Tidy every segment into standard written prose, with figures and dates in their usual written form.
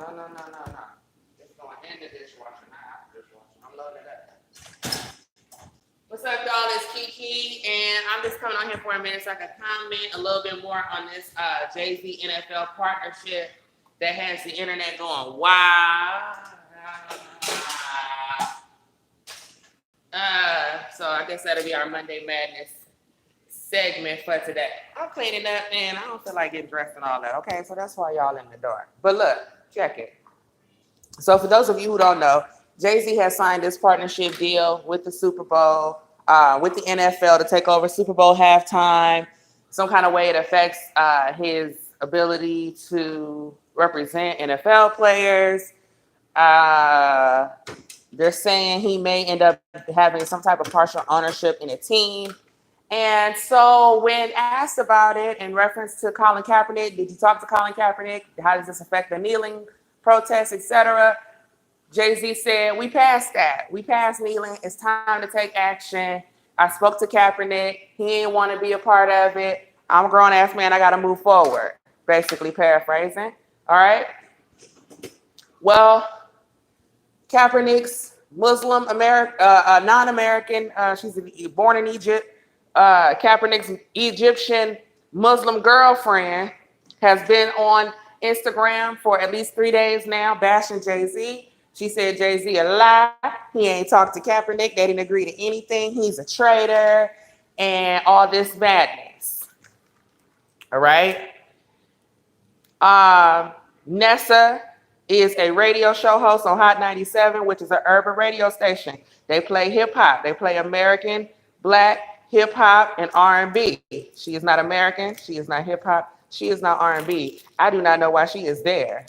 No. It's going in the dishwasher, not out the dishwasher. I'm loading it up. What's up, y'all? It's Kiki, and I'm just coming on here for a minute so I can comment a little bit more on this Jay-Z NFL partnership that has the internet going wow. So I guess that'll be our Monday Madness segment for today. I'm cleaning up, and I don't feel like getting dressed and all that. Okay, so that's why y'all in the dark. But look, check it. So for those of you who don't know, Jay-Z has signed this partnership deal with the Super Bowl, with the NFL to take over Super Bowl halftime. Some kind of way it affects his ability to represent NFL players. They're saying he may end up having some type of partial ownership in a team. And so when asked about it in reference to Colin Kaepernick, did you talk to Colin Kaepernick? How does this affect the kneeling protests, etc.? Jay-Z said, we passed that. We passed kneeling. It's time to take action. I spoke to Kaepernick. He didn't want to be a part of it. I'm a grown-ass man. I got to move forward. Basically paraphrasing. All right? Well, Kaepernick's Muslim non-American. She's born in Egypt. Kaepernick's Egyptian Muslim girlfriend has been on Instagram for at least 3 days now, bashing Jay-Z. She said Jay-Z a lie. He ain't talked to Kaepernick. They didn't agree to anything. He's a traitor and all this madness. All right. Nessa is a radio show host on Hot 97, which is an urban radio station. They play hip hop. They play American, Black, hip hop, and R&B. She is not American. She is not hip hop. She is not R&B. I do not know why she is there.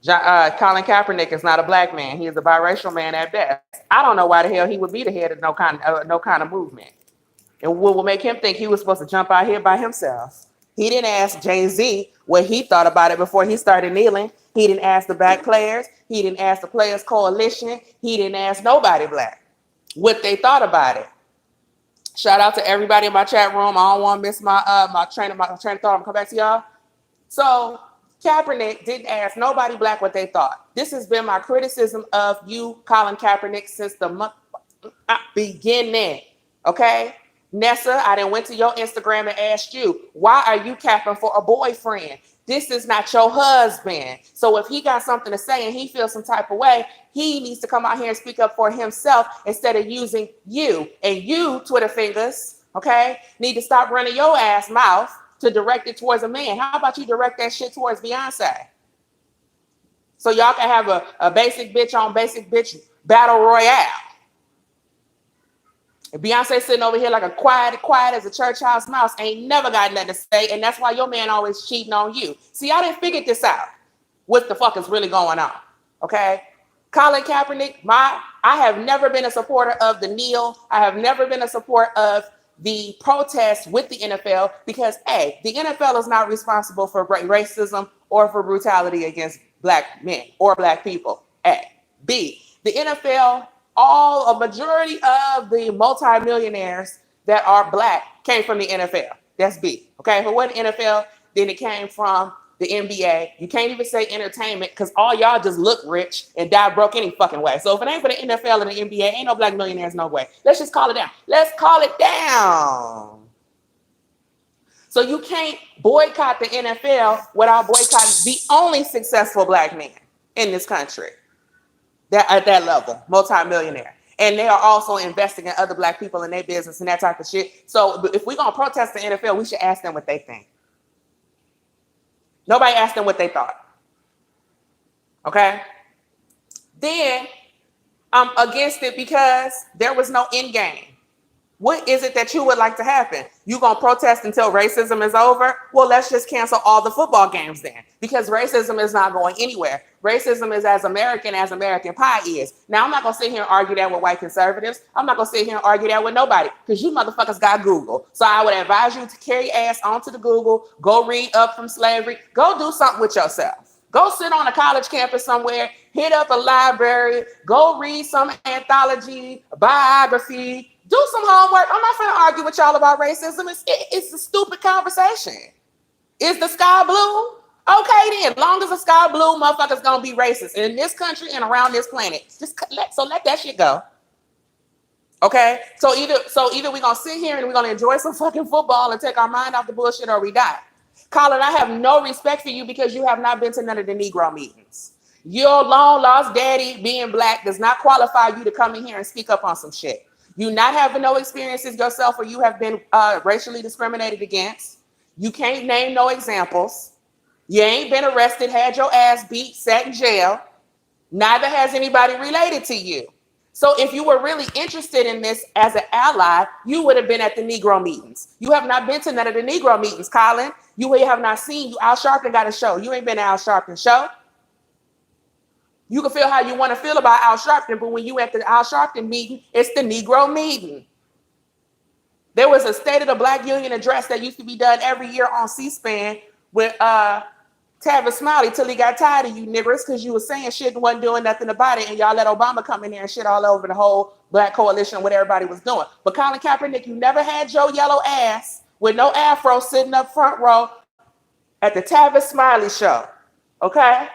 Colin Kaepernick is not a black man. He is a biracial man at best. I don't know why the hell he would be the head of no kind of movement. And what will make him think he was supposed to jump out here by himself? He didn't ask Jay-Z what he thought about it before he started kneeling. He didn't ask the black players. He didn't ask the Players Coalition. He didn't ask nobody black what they thought about it. Shout out to everybody in my chat room. I don't want to miss my train of thought. I'm gonna come back to y'all. So Kaepernick didn't ask nobody black what they thought. This has been my criticism of you, Colin Kaepernick, since the beginning. Okay? Nessa, I done went to your Instagram and asked you, why are you capping for a boyfriend? This is not your husband. So if he got something to say and he feels some type of way, he needs to come out here and speak up for himself instead of using you. And you, Twitter fingers, okay, need to stop running your ass mouth to direct it towards a man. How about you direct that shit towards Beyonce? So y'all can have a basic bitch on basic bitch battle royale. And Beyonce sitting over here like a quiet as a church house mouse, ain't never got nothing to say, and that's why your man always cheating on you. See, I didn't figure this out. What the fuck is really going on? Okay? Colin Kaepernick, I have never been a supporter of the kneel. I have never been a supporter of the protest with the NFL because A, the NFL is not responsible for racism or for brutality against black men or black people. A. B, the NFL, a majority of the multimillionaires that are black came from the NFL. That's B. Okay, if it wasn't NFL, then it came from the NBA. You can't even say entertainment because all y'all just look rich and die broke any fucking way. So if it ain't for the NFL and the NBA, ain't no black millionaires, no way. Let's just call it down. Let's call it down. So you can't boycott the NFL without boycotting the only successful black man in this country that at that level, multimillionaire. And they are also investing in other black people in their business and that type of shit. So if we're going to protest the NFL, we should ask them what they think. Nobody asked them what they thought. Okay? Then I'm against it because there was no end game. What is it that you would like to happen? You gonna protest until racism is over? Well, let's just cancel all the football games then, because racism is not going anywhere. Racism is as American pie is. Now, I'm not gonna sit here and argue that with white conservatives. I'm not gonna sit here and argue that with nobody, because you motherfuckers got Google. So I would advise you to carry your ass onto the Google, go read up from slavery, go do something with yourself. Go sit on a college campus somewhere, hit up a library, go read some anthology, biography, do some homework. I'm not going to argue with y'all about racism. It's a stupid conversation. Is the sky blue? Okay, then, long as the sky blue, motherfuckers gonna be racist in this country and around this planet. Let that shit go. Okay, so either we're gonna sit here and we're gonna enjoy some fucking football and take our mind off the bullshit, or we die. Colin, I have no respect for you because you have not been to none of the Negro meetings. Your long lost daddy being black does not qualify you to come in here and speak up on some shit. You not having no experiences yourself, or you have been racially discriminated against. You can't name no examples. You ain't been arrested, had your ass beat, sat in jail. Neither has anybody related to you. So if you were really interested in this as an ally, you would have been at the Negro meetings. You have not been to none of the Negro meetings, Colin. You have not seen you. Al Sharpton got a show. You ain't been to Al Sharpton show. You can feel how you want to feel about Al Sharpton, but when you at the Al Sharpton meeting, it's the Negro meeting. There was a State of the Black Union address that used to be done every year on C-SPAN with Tavis Smiley till he got tired of you niggers because you was saying shit and wasn't doing nothing about it, and y'all let Obama come in there and shit all over the whole black coalition, what everybody was doing. But Colin Kaepernick, you never had your yellow ass with no afro sitting up front row at the Tavis Smiley show, okay?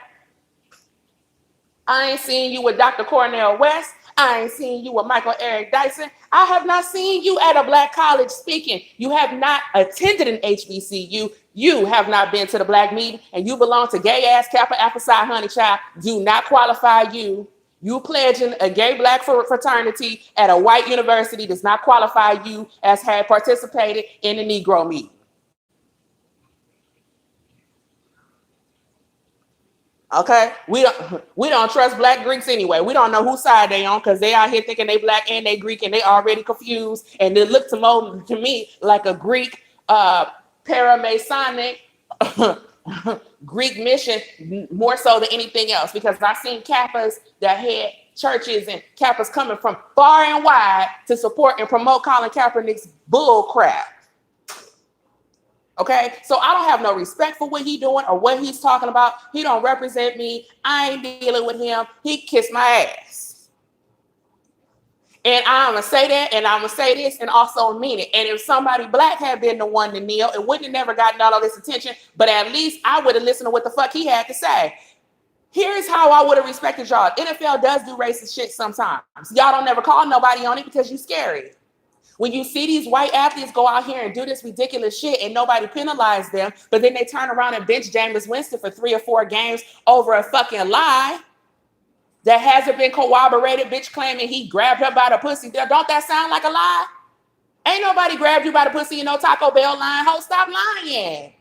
I ain't seen you with Dr. Cornel West. I ain't seen you with Michael Eric Dyson. I have not seen you at a black college speaking. You have not attended an HBCU. You have not been to the black meeting, and you belong to gay ass Kappa Alpha Psi honey child. Do not qualify you. You pledging a gay black fraternity at a white university does not qualify you as had participated in the Negro meeting. Okay, we don't trust black Greeks anyway. We don't know whose side they on because they out here thinking they black and they Greek and they already confused. And it looked to me like a Greek paramasonic Greek mission more so than anything else, because I've seen Kappas that had churches and Kappas coming from far and wide to support and promote Colin Kaepernick's bull crap. Okay, so I don't have no respect for what he's doing or what he's talking about. He don't represent me. I ain't dealing with him. He kissed my ass. And I'm going to say that, and I'm going to say this and also mean it. And if somebody black had been the one to kneel, it wouldn't have never gotten all this attention, but at least I would have listened to what the fuck he had to say. Here's how I would have respected y'all. NFL does do racist shit sometimes. Y'all don't never call nobody on it because you scary. When you see these white athletes go out here and do this ridiculous shit and nobody penalize them, but then they turn around and bench Jameis Winston for 3 or 4 games over a fucking lie that hasn't been corroborated, bitch claiming he grabbed her by the pussy. Don't that sound like a lie? Ain't nobody grabbed you by the pussy in no Taco Bell line. Ho, stop lying.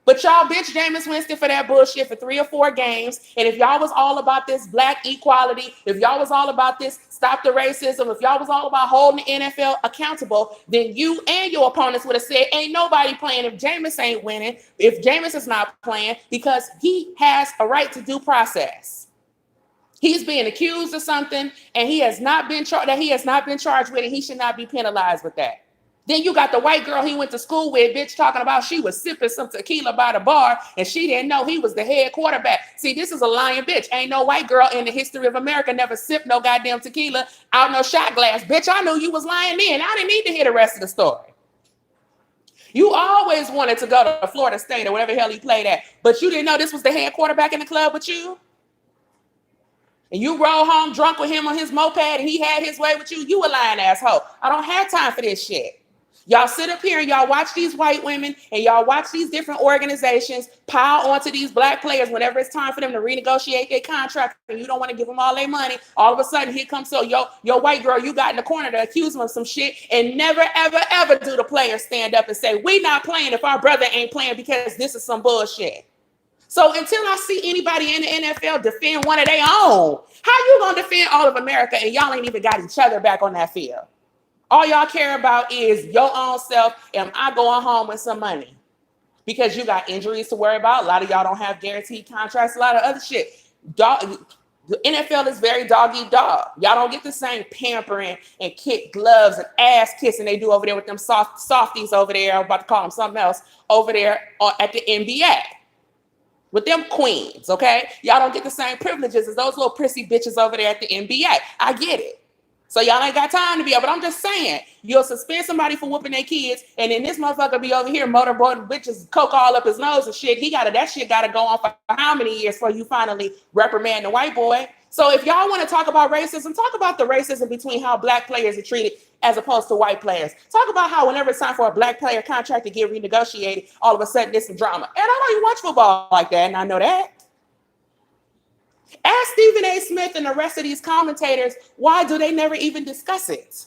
But y'all bitch Jameis Winston for that bullshit for 3 or 4 games. And if y'all was all about this black equality, if y'all was all about this stop the racism, if y'all was all about holding the NFL accountable, then you and your opponents would have said, ain't nobody playing if Jameis ain't winning, if Jameis is not playing, because he has a right to due process. He's being accused of something and he has not been charged with it. He should not be penalized with that. Then you got the white girl he went to school with, bitch, talking about she was sipping some tequila by the bar and she didn't know he was the head quarterback. See, this is a lying bitch. Ain't no white girl in the history of America never sipped no goddamn tequila out no shot glass. Bitch, I knew you was lying then. I didn't need to hear the rest of the story. You always wanted to go to Florida State or whatever the hell he played at, but you didn't know this was the head quarterback in the club with you? And you roll home drunk with him on his moped and he had his way with you? You a lying asshole. I don't have time for this shit. Y'all sit up here and y'all watch these white women and y'all watch these different organizations pile onto these black players whenever it's time for them to renegotiate their contract and you don't want to give them all their money. All of a sudden, here comes your white girl you got in the corner to accuse them of some shit, and never, ever, ever do the players stand up and say, we not playing if our brother ain't playing because this is some bullshit. So until I see anybody in the NFL defend one of their own, how you going to defend all of America and y'all ain't even got each other back on that field? All y'all care about is your own self. Am I going home with some money? Because you got injuries to worry about. A lot of y'all don't have guaranteed contracts. A lot of other shit. The NFL is very dog eat dog. Y'all don't get the same pampering and kid gloves and ass kissing they do over there with them softies over there. I'm about to call them something else over there at the NBA. With them queens, okay? Y'all don't get the same privileges as those little prissy bitches over there at the NBA. I get it. So y'all ain't got time to be up. But I'm just saying, you'll suspend somebody for whooping their kids, and then this motherfucker be over here motorboating bitches, coke all up his nose and shit. That shit gotta go on for how many years before you finally reprimand the white boy? So if y'all want to talk about racism, talk about the racism between how black players are treated as opposed to white players. Talk about how whenever it's time for a black player contract to get renegotiated, all of a sudden there's some drama. And I know you watch football like that, and I know that. Ask Stephen A. Smith and the rest of these commentators, why do they never even discuss it?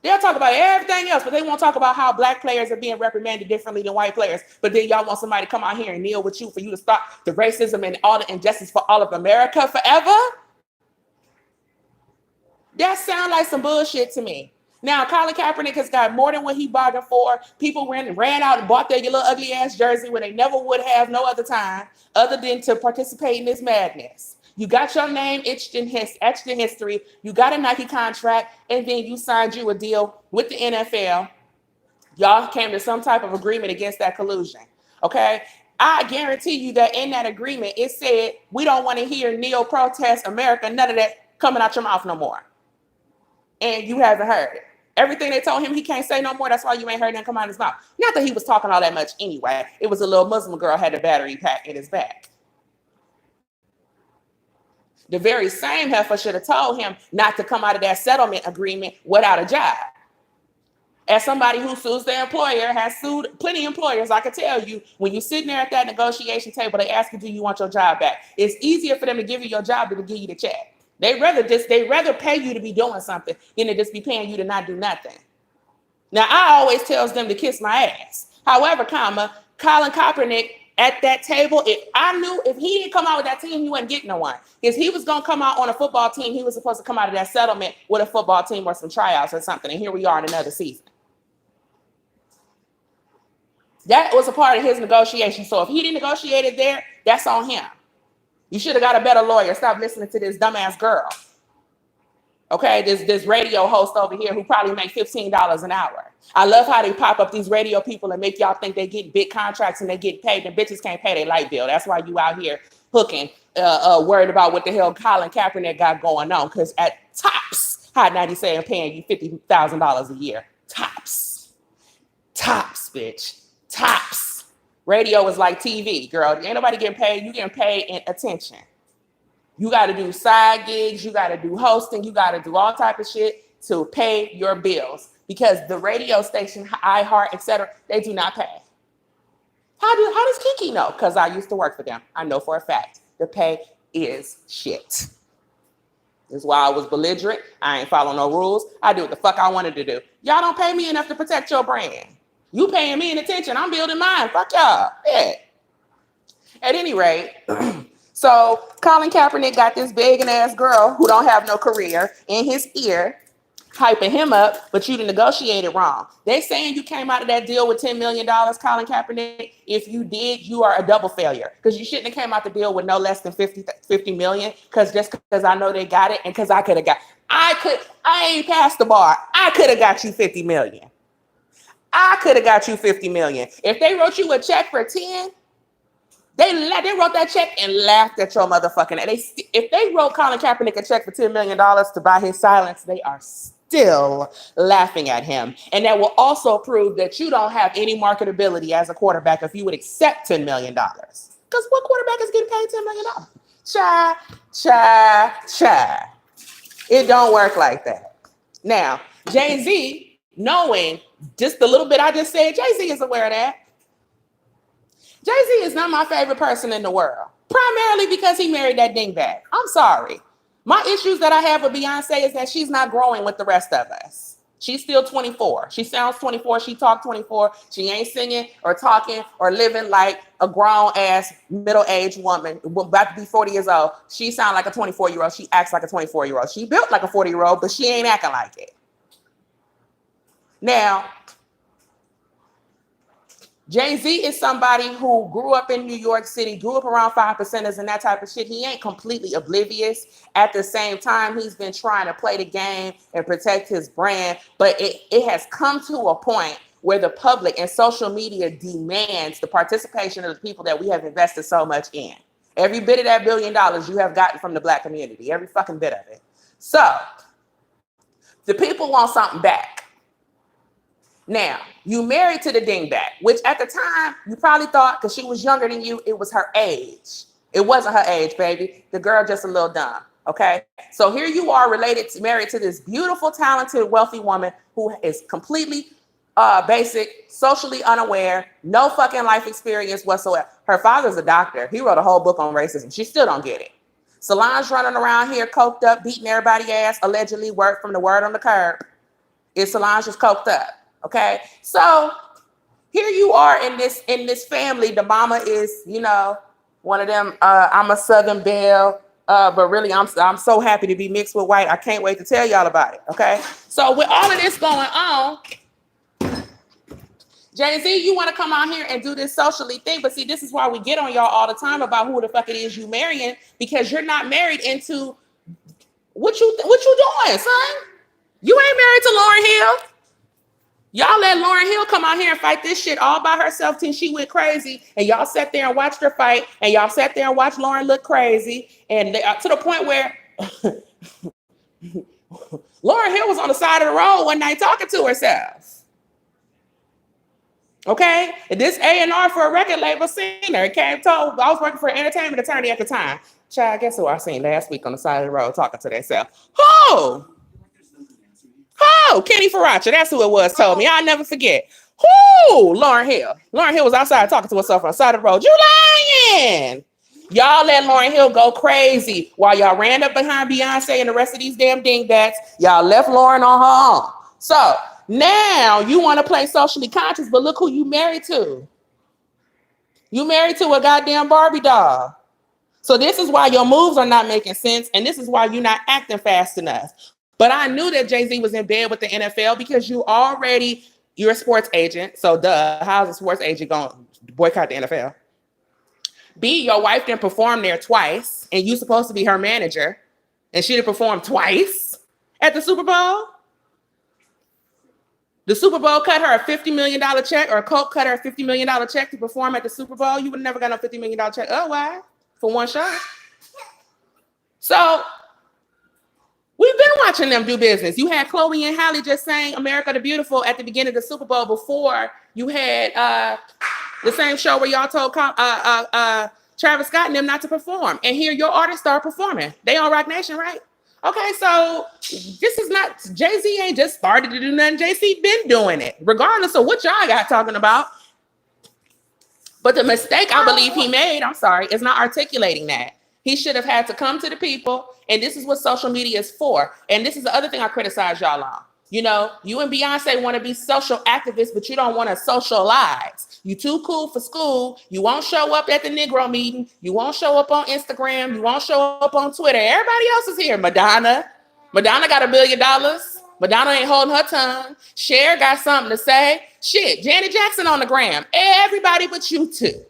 They'll talk about everything else, but they won't talk about how black players are being reprimanded differently than white players. But then y'all want somebody to come out here and kneel with you for you to stop the racism and all the injustice for all of America forever? That sounds like some bullshit to me. Now, Colin Kaepernick has got more than what he bargained for. People ran out and bought their little ugly ass jersey when they never would have no other time other than to participate in this madness. You got your name etched in history. You got a Nike contract, and then you signed you a deal with the NFL. Y'all came to some type of agreement against that collusion. Okay? I guarantee you that in that agreement, it said, we don't want to hear neo protest America, none of that coming out your mouth no more. And you haven't heard it. Everything they told him he can't say no more, that's why you ain't heard nothing come out of his mouth. Not that he was talking all that much anyway. It was a little Muslim girl had a battery pack in his back. The very same heifer should have told him not to come out of that settlement agreement without a job. As somebody who sues their employer, has sued plenty of employers, I can tell you, when you're sitting there at that negotiation table, they ask you, do you want your job back? It's easier for them to give you your job than to give you the check. They rather pay you to be doing something than to just be paying you to not do nothing. Now, I always tells them to kiss my ass. However, Colin Kaepernick at that table, if he didn't come out with that team, he wasn't getting no one. Because he was going to come out on a football team, he was supposed to come out of that settlement with a football team or some tryouts or something. And here we are in another season. That was a part of his negotiation. So if he didn't negotiate it there, that's on him. You should have got a better lawyer. Stop listening to this dumbass girl. Okay, this radio host over here who probably make $15 an hour. I love how they pop up these radio people and make y'all think they get big contracts and they get paid, and bitches can't pay their light bill. That's why you out here hooking, worried about what the hell Colin Kaepernick got going on. Because at tops, Hot 97 paying you $50,000 a year. Tops, bitch, tops. Radio is like TV, girl. Ain't nobody getting paid. You getting paid in attention. You got to do side gigs. You got to do hosting. You got to do all type of shit to pay your bills, because the radio station, iHeart, etc., they do not pay. How does Kiki know? Because I used to work for them. I know for a fact the pay is shit. That's why I was belligerent. I ain't follow no rules. I do what the fuck I wanted to do. Y'all don't pay me enough to protect your brand. You paying me in attention. I'm building mine. Fuck y'all. Yeah. At any rate, so Colin Kaepernick got this begging ass girl who don't have no career in his ear, hyping him up, but you negotiated wrong. They saying you came out of that deal with $10 million, Colin Kaepernick. If you did, you are a double failure, because you shouldn't have came out the deal with no less than 50 million, because I know they got it, and because I ain't passed the bar. I could have got you 50 million. I could have got you 50 million. If they wrote you a check for 10, they wrote that check and laughed at your motherfucking ass. If they wrote Colin Kaepernick a check for $10 million to buy his silence, they are still laughing at him. And that will also prove that you don't have any marketability as a quarterback if you would accept $10 million. Because what quarterback is getting paid $10 million? Cha. It don't work like that. Now, Jay-Z, knowing just the little bit I just said, Jay-Z is aware of that. Jay-Z is not my favorite person in the world, primarily because he married that dingbat. I'm sorry. My issues that I have with Beyonce is that she's not growing with the rest of us. She's still 24. She sounds 24. She talks 24. She ain't singing or talking or living like a grown-ass middle-aged woman about to be 40 years old. She sounds like a 24-year-old. She acts like a 24-year-old. She built like a 40-year-old, but she ain't acting like it. Now, Jay-Z is somebody who grew up in New York City, grew up around 5%ers and that type of shit. He ain't completely oblivious. At the same time, he's been trying to play the game and protect his brand. But it has come to a point where the public and social media demands the participation of the people that we have invested so much in. Every bit of that $1 billion you have gotten from the Black community, every fucking bit of it. So The people want something back. Now, you married to the dingbat, which at the time, you probably thought, because she was younger than you, it was her age. It wasn't her age, baby. The girl just a little dumb, okay? So here you are married to this beautiful, talented, wealthy woman who is completely basic, socially unaware, no fucking life experience whatsoever. Her father's a doctor. He wrote a whole book on racism. She still don't get it. Solange running around here coked up, beating everybody's ass, allegedly from the word on the curb. Solange is coked up. Okay, so here you are in this family. The mama is, one of them. I'm a Southern belle, but really, I'm so happy to be mixed with white. I can't wait to tell y'all about it. Okay, so with all of this going on, Jay-Z, you want to come out here and do this socially thing, but see, this is why we get on y'all all the time about who the fuck it is you marrying, because you're not married into what you doing, son. You ain't married to Lauryn Hill. Y'all let Lauryn Hill come out here and fight this shit all by herself till she went crazy. And y'all sat there and watched her fight. And y'all sat there and watched Lauryn look crazy. And to the point where Lauryn Hill was on the side of the road one night talking to herself. Okay? And this A&R for a record label seen her. I was working for an entertainment attorney at the time. Child, guess who I seen last week on the side of the road talking to themselves? Who? Oh, Kenny Faracha, that's who it was, told me. I'll never forget. Whoo, Lauryn Hill. Lauryn Hill was outside talking to herself on the side of the road. You lying. Y'all let Lauryn Hill go crazy while y'all ran up behind Beyonce and the rest of these damn dingbats. Y'all left Lauryn on her own. So now you want to play socially conscious, but look who you married to. You married to a goddamn Barbie doll. So this is why your moves are not making sense, and this is why you're not acting fast enough. But I knew that Jay-Z was in bed with the NFL because you're a sports agent. So how's a sports agent going to boycott the NFL? B, your wife didn't perform there twice, and you supposed to be her manager, and she didn't perform twice at the Super Bowl. The Super Bowl cut her a $50 million check, or Coke cut her a $50 million check to perform at the Super Bowl. You would have never got no $50 million check otherwise for one shot. So we've been watching them do business. You had Chloe and Halle just saying America the Beautiful at the beginning of the Super Bowl before you had the same show where y'all told Travis Scott and them not to perform. And here your artists start performing. They on Rock Nation, right? Okay, so this is not, Jay-Z ain't just started to do nothing. Jay-Z been doing it, regardless of what y'all got talking about. But the mistake I believe he made, is not articulating that. He should have had to come to the people, and this is what social media is for. And this is the other thing I criticize y'all on. You and Beyonce want to be social activists, but you don't want to socialize. You too cool for school. You won't show up at the Negro meeting. You won't show up on Instagram. You won't show up on Twitter. Everybody else is here. Madonna got $1 billion. Madonna ain't holding her tongue. Cher got something to say. Shit, Janet Jackson on the gram. Everybody but you two.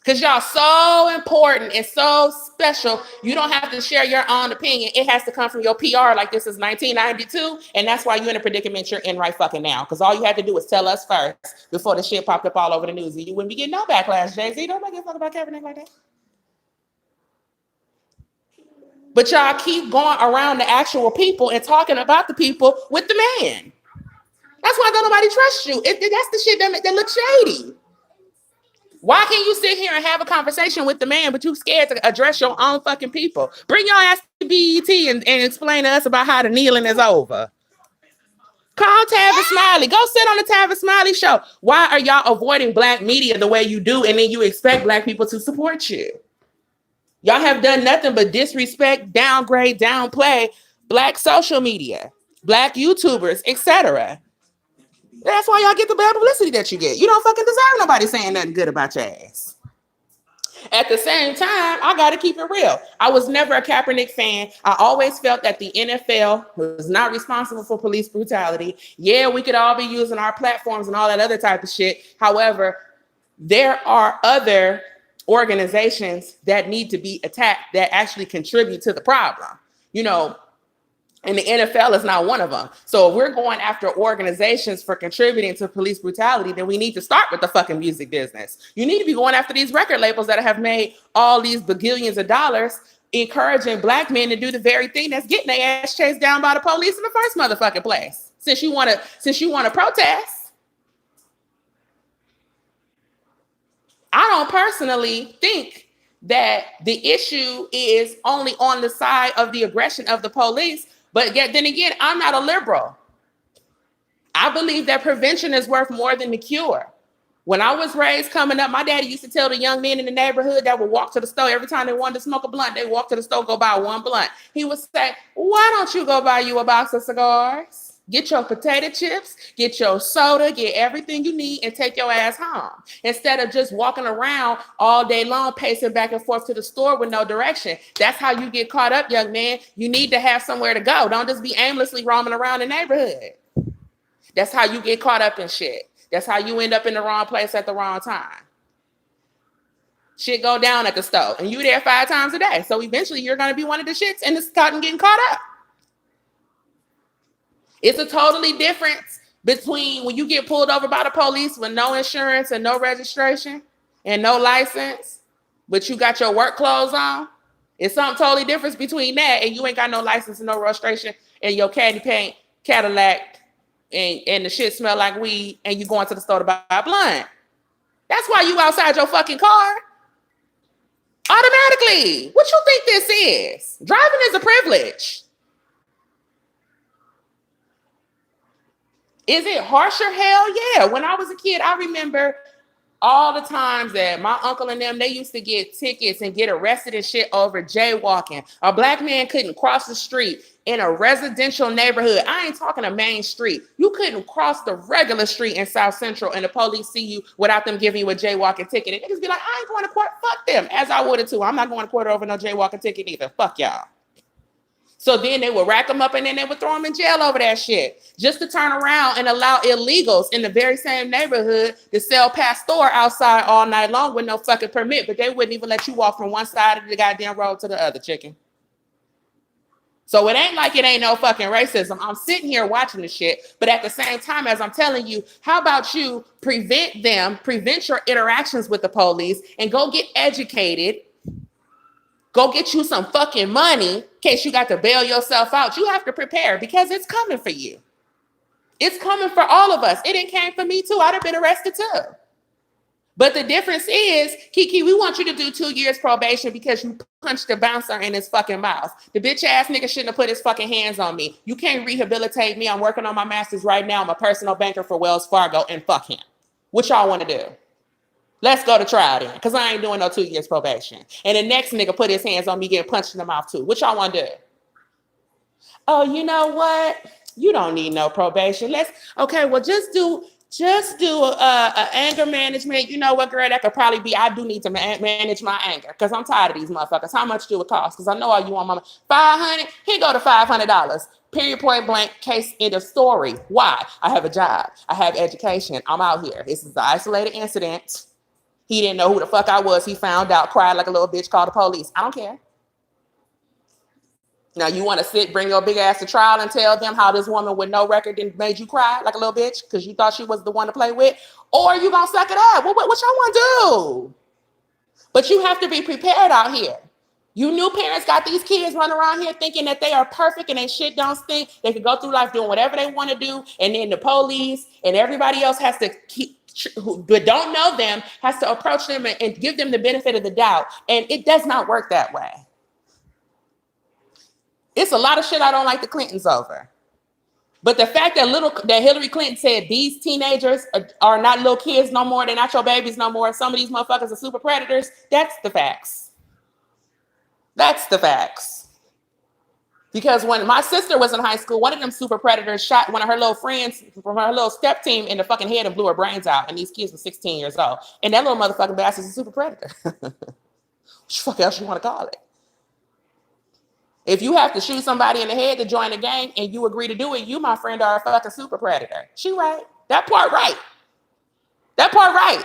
Because y'all so important and so special, you don't have to share your own opinion. It has to come from your PR like this is 1992. And that's why you're in a predicament you're in right fucking now. Because all you had to do was tell us first before the shit popped up all over the news. And you wouldn't be getting no backlash, Jay-Z. Nobody give a fuck about Kaepernick like that. But y'all keep going around the actual people and talking about the people with the man. That's why don't nobody trust you. That's the shit that looks shady. Why can't you sit here and have a conversation with the man, but you scared to address your own fucking people? Bring your ass to BET and explain to us about how the kneeling is over. Call Tavis Smiley. Go sit on the Tavis Smiley show. Why are y'all avoiding black media the way you do, and then you expect black people to support you? Y'all have done nothing but disrespect, downgrade, downplay black social media, black YouTubers, etc. That's why y'all get the bad publicity that you get. You don't fucking deserve nobody saying nothing good about your ass. At the same time, I got to keep it real. I was never a Kaepernick fan. I always felt that the NFL was not responsible for police brutality. Yeah, we could all be using our platforms and all that other type of shit. However, there are other organizations that need to be attacked that actually contribute to the problem. And the NFL is not one of them. So if we're going after organizations for contributing to police brutality, then we need to start with the fucking music business. You need to be going after these record labels that have made all these bagillions of dollars encouraging black men to do the very thing that's getting their ass chased down by the police in the first motherfucking place. Since you want to protest. I don't personally think that the issue is only on the side of the aggression of the police, but then again, I'm not a liberal. I believe that prevention is worth more than the cure. When I was raised coming up, my daddy used to tell the young men in the neighborhood that would walk to the store every time they wanted to smoke a blunt, they walk to the store, go buy one blunt. He would say, why don't you go buy you a box of cigars? Get your potato chips, get your soda, get everything you need, and take your ass home. Instead of just walking around all day long, pacing back and forth to the store with no direction. That's how you get caught up, young man. You need to have somewhere to go. Don't just be aimlessly roaming around the neighborhood. That's how you get caught up in shit. That's how you end up in the wrong place at the wrong time. Shit go down at the store, and you there 5 times a day. So eventually you're going to be one of the shits in the spot and getting caught up. It's a totally difference between when you get pulled over by the police with no insurance and no registration and no license, but you got your work clothes on. It's something totally different between that and you ain't got no license and no registration and your candy paint Cadillac and the shit smell like weed and you going to the store to buy a blunt. That's why you outside your fucking car. Automatically. What you think this is? Driving is a privilege. Is it harsher? Hell yeah. When I was a kid, I remember all the times that my uncle and them, they used to get tickets and get arrested and shit over jaywalking. A black man couldn't cross the street in a residential neighborhood. I ain't talking a main street. You couldn't cross the regular street in South Central and the police see you without them giving you a jaywalking ticket. And niggas be like, I ain't going to court. Fuck them. As I would too. I'm not going to court over no jaywalking ticket either. Fuck y'all. So then they would rack them up and then they would throw them in jail over that shit. Just to turn around and allow illegals in the very same neighborhood to sell pastor outside all night long with no fucking permit. But they wouldn't even let you walk from one side of the goddamn road to the other, chicken. So it ain't like it ain't no fucking racism. I'm sitting here watching the shit. But at the same time, as I'm telling you, how about you prevent your interactions with the police and go get educated. Go get you some fucking money in case you got to bail yourself out. You have to prepare because it's coming for you. It's coming for all of us. It ain't came for me too. I'd have been arrested too. But the difference is, Kiki, we want you to do 2 years probation because you punched the bouncer in his fucking mouth. The bitch ass nigga shouldn't have put his fucking hands on me. You can't rehabilitate me. I'm working on my master's right now. I'm a personal banker for Wells Fargo and fuck him. What y'all want to do? Let's go to trial then, because I ain't doing no 2 years probation. And the next nigga put his hands on me getting punched in the mouth too. What y'all want to do? Oh, you know what? You don't need no probation. Okay, well, just do anger management. You know what, girl? That could probably be, I do need to manage my anger because I'm tired of these motherfuckers. How much do it cost? Because I know all you want, mama. $500? Here go to $500. Period, point blank, case, end of story. Why? I have a job. I have education. I'm out here. This is an isolated incident. He didn't know who the fuck I was. He found out, cried like a little bitch, called the police. I don't care. Now you want to bring your big ass to trial and tell them how this woman with no record made you cry like a little bitch because you thought she was the one to play with? Or you gonna suck it up? What y'all want to do? But you have to be prepared out here. You new parents got these kids running around here thinking that they are perfect and they shit don't stink. They can go through life doing whatever they want to do. And then the police and everybody else has to but don't know them, has to approach them and give them the benefit of the doubt. And it does not work that way. It's a lot of shit I don't like the Clintons over. But the fact that Hillary Clinton said these teenagers are not little kids no more, they're not your babies no more, some of these motherfuckers are super predators, that's the facts. That's the facts. Because when my sister was in high school, one of them super predators shot one of her little friends from her little step team in the fucking head and blew her brains out. And these kids were 16 years old. And that little motherfucking bastard's a super predator. What the fuck else you want to call it? If you have to shoot somebody in the head to join a gang and you agree to do it, you, my friend, are a fucking super predator. She right. That part right. That part right.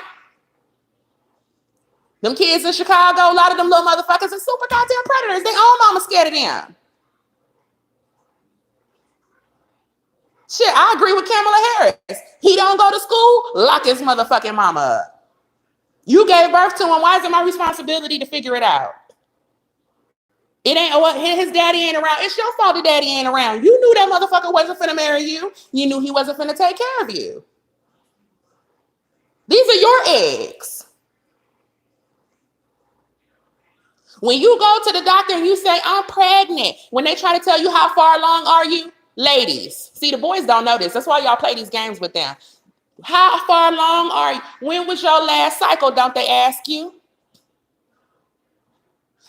Them kids in Chicago, a lot of them little motherfuckers are super goddamn predators. They own mama scared of them. Shit, I agree with Kamala Harris. He don't go to school, lock his motherfucking mama up. You gave birth to him. Why is it my responsibility to figure it out? It ain't what his daddy ain't around. It's your fault the daddy ain't around. You knew that motherfucker wasn't finna marry you. You knew he wasn't finna take care of you. These are your eggs. When you go to the doctor and you say, I'm pregnant, when they try to tell you how far along are you, ladies, see, the boys don't know this. That's why y'all play these games with them. How far along are you? When was your last cycle? Don't they ask you?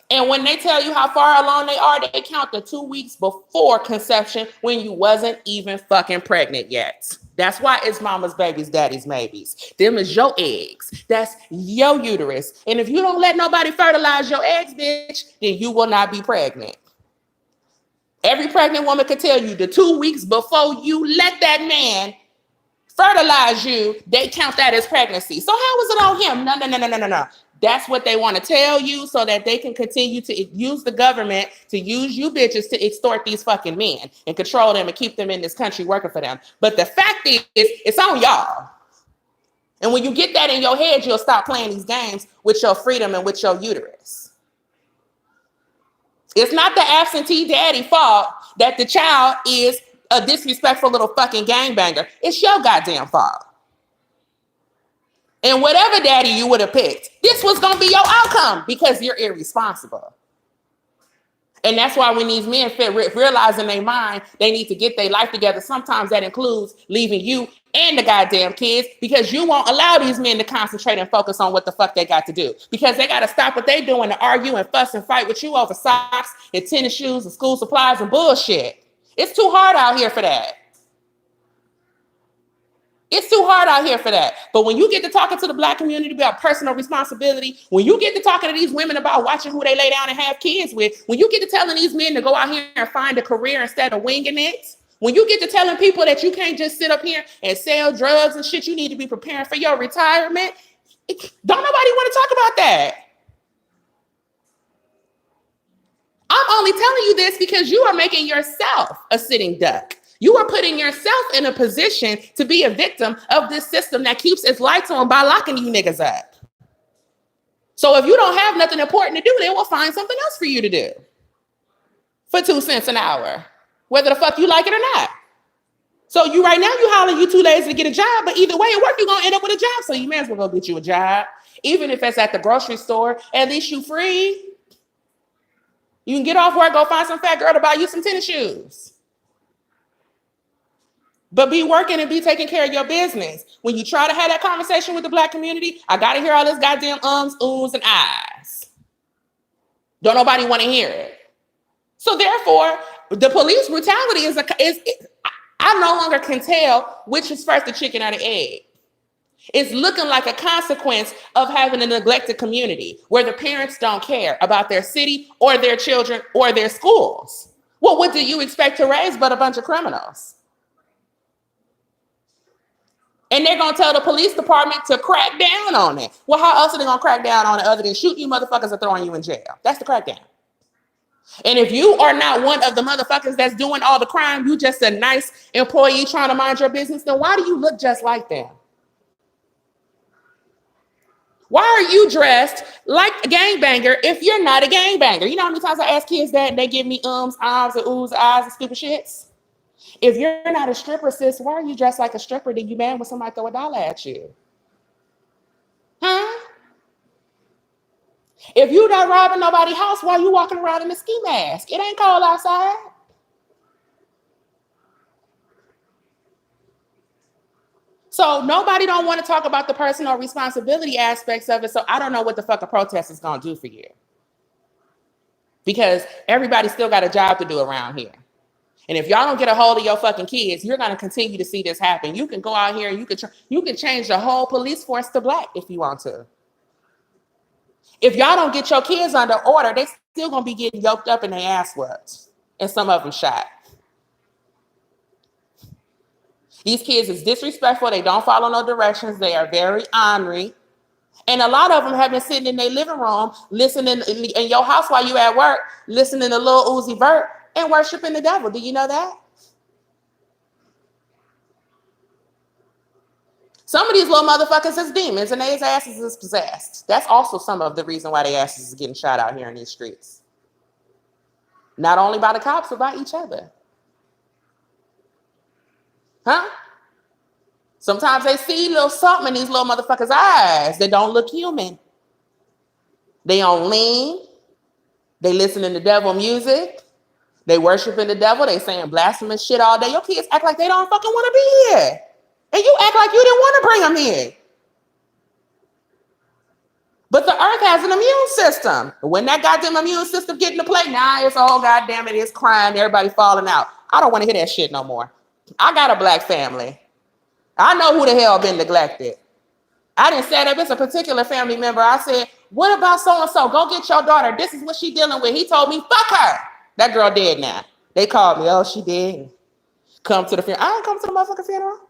And when they tell you how far along they are, they count the 2 weeks before conception when you wasn't even fucking pregnant yet. That's why it's mama's babies, daddy's maybes. Them is your eggs. That's your uterus. And if you don't let nobody fertilize your eggs, bitch, then you will not be pregnant. Every pregnant woman could tell you the 2 weeks before you let that man fertilize you, they count that as pregnancy. So how was it on him? No. That's what they want to tell you so that they can continue to use the government to use you bitches to extort these fucking men and control them and keep them in this country working for them. But the fact is, it's on y'all. And when you get that in your head, you'll stop playing these games with your freedom and with your uterus. It's not the absentee daddy fault that the child is a disrespectful little fucking gangbanger. It's your goddamn fault. And whatever daddy you would have picked, this was going to be your outcome because you're irresponsible. And that's why when these men realize in their mind they need to get their life together, sometimes that includes leaving you and the goddamn kids because you won't allow these men to concentrate and focus on what the fuck they got to do. Because they got to stop what they doing to argue and fuss and fight with you over socks and tennis shoes and school supplies and bullshit. It's too hard out here for that. It's too hard out here for that. But when you get to talking to the Black community about personal responsibility, when you get to talking to these women about watching who they lay down and have kids with, when you get to telling these men to go out here and find a career instead of winging it, when you get to telling people that you can't just sit up here and sell drugs and shit, you need to be preparing for your retirement, don't nobody want to talk about that. I'm only telling you this because you are making yourself a sitting duck. You are putting yourself in a position to be a victim of this system that keeps its lights on by locking you niggas up. So if you don't have nothing important to do, they will find something else for you to do for 2 cents an hour, whether the fuck you like it or not. So you right now, you hollering you too lazy to get a job, but either way at work, you're going to end up with a job. So you may as well go get you a job. Even if it's at the grocery store, at least you free. You can get off work, go find some fat girl to buy you some tennis shoes. But be working and be taking care of your business. When you try to have that conversation with the Black community, I got to hear all this goddamn ums, oohs, and ahs. Don't nobody want to hear it. So therefore, the police brutality is I no longer can tell which is first, the chicken or the egg. It's looking like a consequence of having a neglected community where the parents don't care about their city or their children or their schools. Well, what do you expect to raise but a bunch of criminals? And they're going to tell the police department to crack down on it. Well, how else are they going to crack down on it other than shooting you motherfuckers or throwing you in jail? That's the crackdown. And if you are not one of the motherfuckers that's doing all the crime, you just a nice employee trying to mind your business, then why do you look just like them? Why are you dressed like a gangbanger if you're not a gangbanger? You know how many times I ask kids that and they give me ums, ahs, and oohs, ahs, and stupid shits? If you're not a stripper, sis, why are you dressed like a stripper? Then you mad when somebody throw $1 at you? Huh? If you're not robbing nobody's house, why are you walking around in a ski mask? It ain't cold outside. So nobody don't want to talk about the personal responsibility aspects of it. So I don't know what the fuck a protest is going to do for you. Because everybody still got a job to do around here. And if y'all don't get a hold of your fucking kids, you're going to continue to see this happen. You can go out here and you can change the whole police force to Black if you want to. If y'all don't get your kids under order, they still going to be getting yoked up and their ass whooped. And some of them shot. These kids is disrespectful. They don't follow no directions. They are very ornery. And a lot of them have been sitting in their living room, listening in your house while you at work, listening to Lil Uzi Vert and worshiping the devil. Do you know that? Some of these little motherfuckers is demons and their asses is possessed. That's also some of the reason why their asses is getting shot out here in these streets. Not only by the cops, but by each other. Huh? Sometimes they see a little something in these little motherfuckers' eyes that don't look human. They on lean. They listening to devil music. They worshiping the devil. They saying blasphemous shit all day. Your kids act like they don't fucking want to be here. And you act like you didn't want to bring them here. But the earth has an immune system. When that goddamn immune system get into play, now it's all goddamn it, it's crying, everybody falling out. I don't want to hear that shit no more. I got a black family. I know who the hell been neglected. I didn't set up, it's a particular family member. I said, what about so-and-so? Go get your daughter. This is what she dealing with. He told me, fuck her. That girl dead now. They called me, oh, she dead. Come to the funeral. I ain't come to the motherfucking funeral.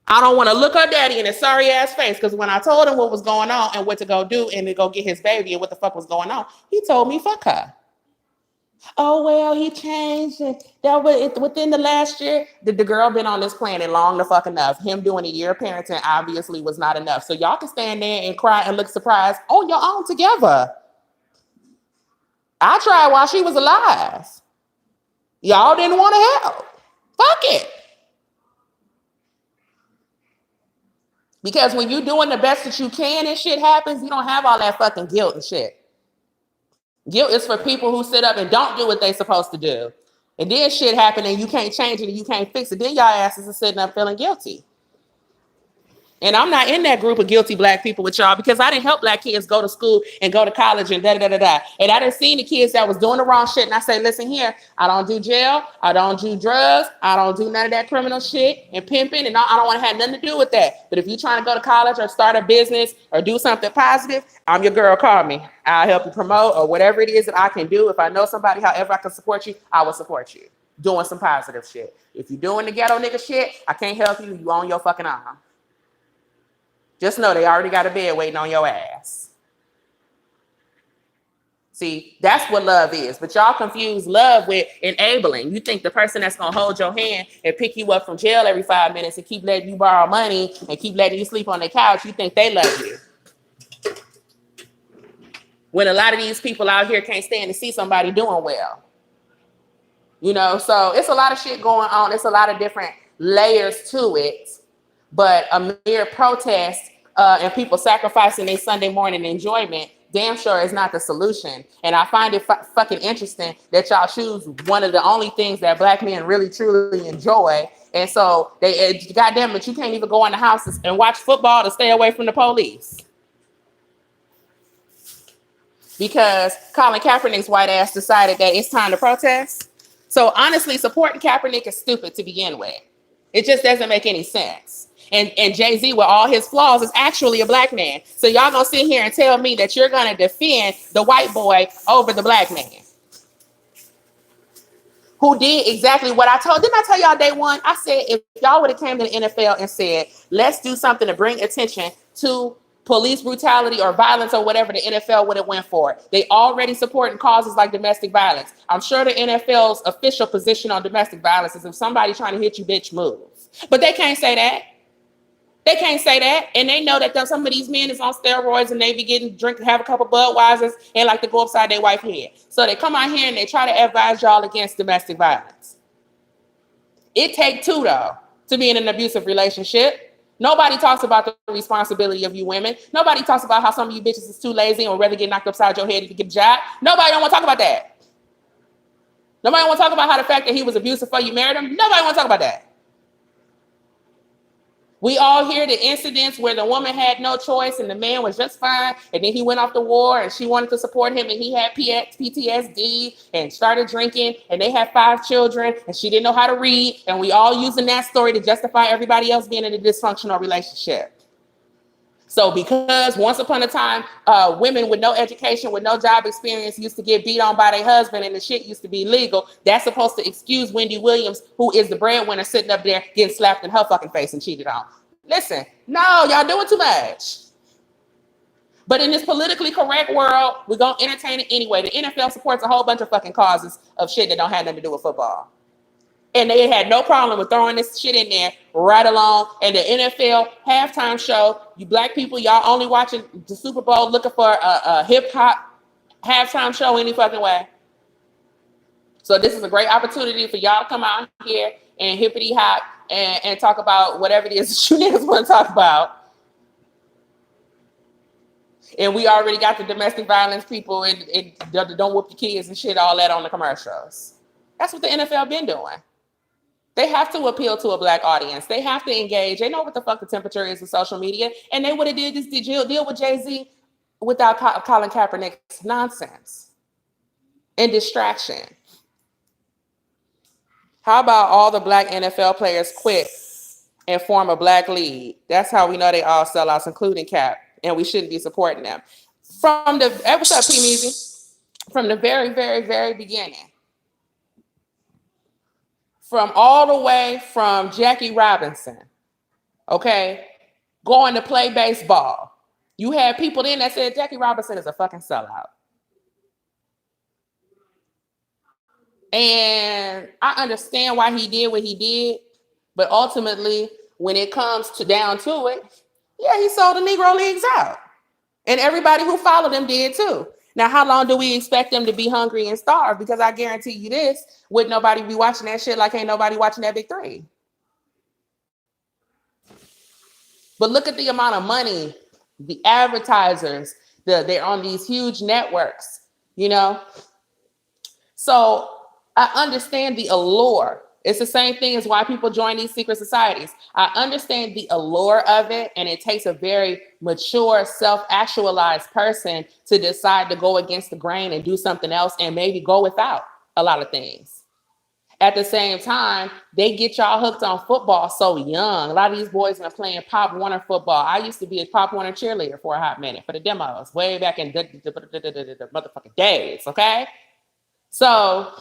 I don't want to look her daddy in his sorry ass face, because when I told him what was going on and what to go do and to go get his baby and what the fuck was going on, he told me, fuck her. Oh, well, he changed. That was within the last year. The girl been on this planet long the fuck enough. Him doing a year of parenting obviously was not enough. So y'all can stand there and cry and look surprised on your own together. I tried while she was alive. Y'all didn't want to help. Fuck it. Because when you're doing the best that you can and shit happens, you don't have all that fucking guilt and shit. Guilt is for people who sit up and don't do what they're supposed to do. And then shit happen and you can't change it and you can't fix it. Then y'all asses are sitting up feeling guilty. And I'm not in that group of guilty black people with y'all, because I didn't help black kids go to school and go to college and da-da-da-da-da. And I didn't see the kids that was doing the wrong shit. And I say, listen here, I don't do jail. I don't do drugs. I don't do none of that criminal shit and pimping. And I don't want to have nothing to do with that. But if you're trying to go to college or start a business or do something positive, I'm your girl. Call me. I'll help you promote or whatever it is that I can do. If I know somebody, however I can support you, I will support you. Doing some positive shit. If you're doing the ghetto nigga shit, I can't help you. You on your fucking own. Just know they already got a bed waiting on your ass. See, that's what love is. But y'all confuse love with enabling. You think the person that's going to hold your hand and pick you up from jail every 5 minutes and keep letting you borrow money and keep letting you sleep on their couch, you think they love you. When a lot of these people out here can't stand to see somebody doing well. You know, so it's a lot of shit going on. It's a lot of different layers to it. But a mere protest and people sacrificing their Sunday morning enjoyment damn sure is not the solution. And I find it fucking interesting that y'all choose one of the only things that black men really truly enjoy. And so goddamn it, you can't even go in the houses and watch football to stay away from the police. Because Colin Kaepernick's white ass decided that it's time to protest. So honestly, supporting Kaepernick is stupid to begin with. It just doesn't make any sense. And Jay-Z, with all his flaws, is actually a black man. So y'all gonna sit here and tell me that you're gonna defend the white boy over the black man who did exactly what I told. Didn't I tell y'all day one? I said, if y'all would have came to the NFL and said, let's do something to bring attention to police brutality or violence or whatever, the NFL would have went for it. They already supporting causes like domestic violence. I'm sure the NFL's official position on domestic violence is if somebody trying to hit you, bitch, move. But they can't say that. They can't say that. And they know that some of these men is on steroids and they be getting drink, have a couple Budweisers and like to go upside their wife's head. So they come out here and they try to advise y'all against domestic violence. It takes two, though, to be in an abusive relationship. Nobody talks about the responsibility of you women. Nobody talks about how some of you bitches is too lazy and would rather get knocked upside your head to get a job. Nobody don't want to talk about that. Nobody want to talk about how the fact that he was abusive before you married him. Nobody want to talk about that. We all hear the incidents where the woman had no choice and the man was just fine. And then he went off to war and she wanted to support him and he had PTSD and started drinking and they had 5 children and she didn't know how to read. And we all using that story to justify everybody else being in a dysfunctional relationship. So because once upon a time, women with no education, with no job experience used to get beat on by their husband and the shit used to be legal, that's supposed to excuse Wendy Williams, who is the breadwinner sitting up there getting slapped in her fucking face and cheated on. Listen, no, y'all doing too much. But in this politically correct world, we're going to entertain it anyway. The NFL supports a whole bunch of fucking causes of shit that don't have nothing to do with football. And they had no problem with throwing this shit in there right along. And the NFL halftime show, you black people, y'all only watching the Super Bowl looking for a hip hop halftime show any fucking way. So this is a great opportunity for y'all to come out here and hippity hop and talk about whatever it is that you niggas want to talk about. And we already got the domestic violence people and don't whoop your kids and shit, all that on the commercials. That's what the NFL been doing. They have to appeal to a black audience. They have to engage. They know what the fuck the temperature is with social media. And they would have did this deal with Jay-Z without Colin Kaepernick's nonsense and distraction. How about all the black NFL players quit and form a black league? That's how we know they all sellouts, including Cap, and we shouldn't be supporting them. From the, hey, what's up, P. Measy? From the very, very, very beginning. From all the way from Jackie Robinson, okay, going to play baseball. You had people then that said Jackie Robinson is a fucking sellout. And I understand why he did what he did, but ultimately, when it comes down to it, yeah, he sold the Negro Leagues out. And everybody who followed him did too. Now, how long do we expect them to be hungry and starve? Because I guarantee you this, would nobody be watching that shit like ain't nobody watching that Big Three? But look at the amount of money, the advertisers, they're on these huge networks, you know? So I understand the allure. It's the same thing as why people join these secret societies. I understand the allure of it, and it takes a very mature, self-actualized person to decide to go against the grain and do something else and maybe go without a lot of things. At the same time, they get y'all hooked on football so young. A lot of these boys are playing Pop Warner football. I used to be a Pop Warner cheerleader for a hot minute for the demos, way back in the motherfucking days, okay? So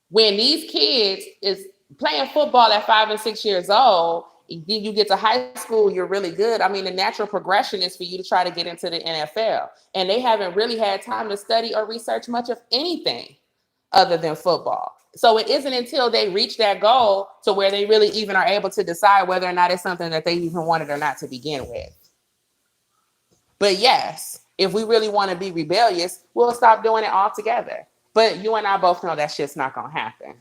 when these kids is playing football at 5 and 6 years old, you get to high school, you're really good. I mean, the natural progression is for you to try to get into the NFL. And they haven't really had time to study or research much of anything other than football. So it isn't until they reach that goal to where they really even are able to decide whether or not it's something that they even wanted or not to begin with. But yes, if we really want to be rebellious, we'll stop doing it altogether. But you and I both know that shit's not going to happen.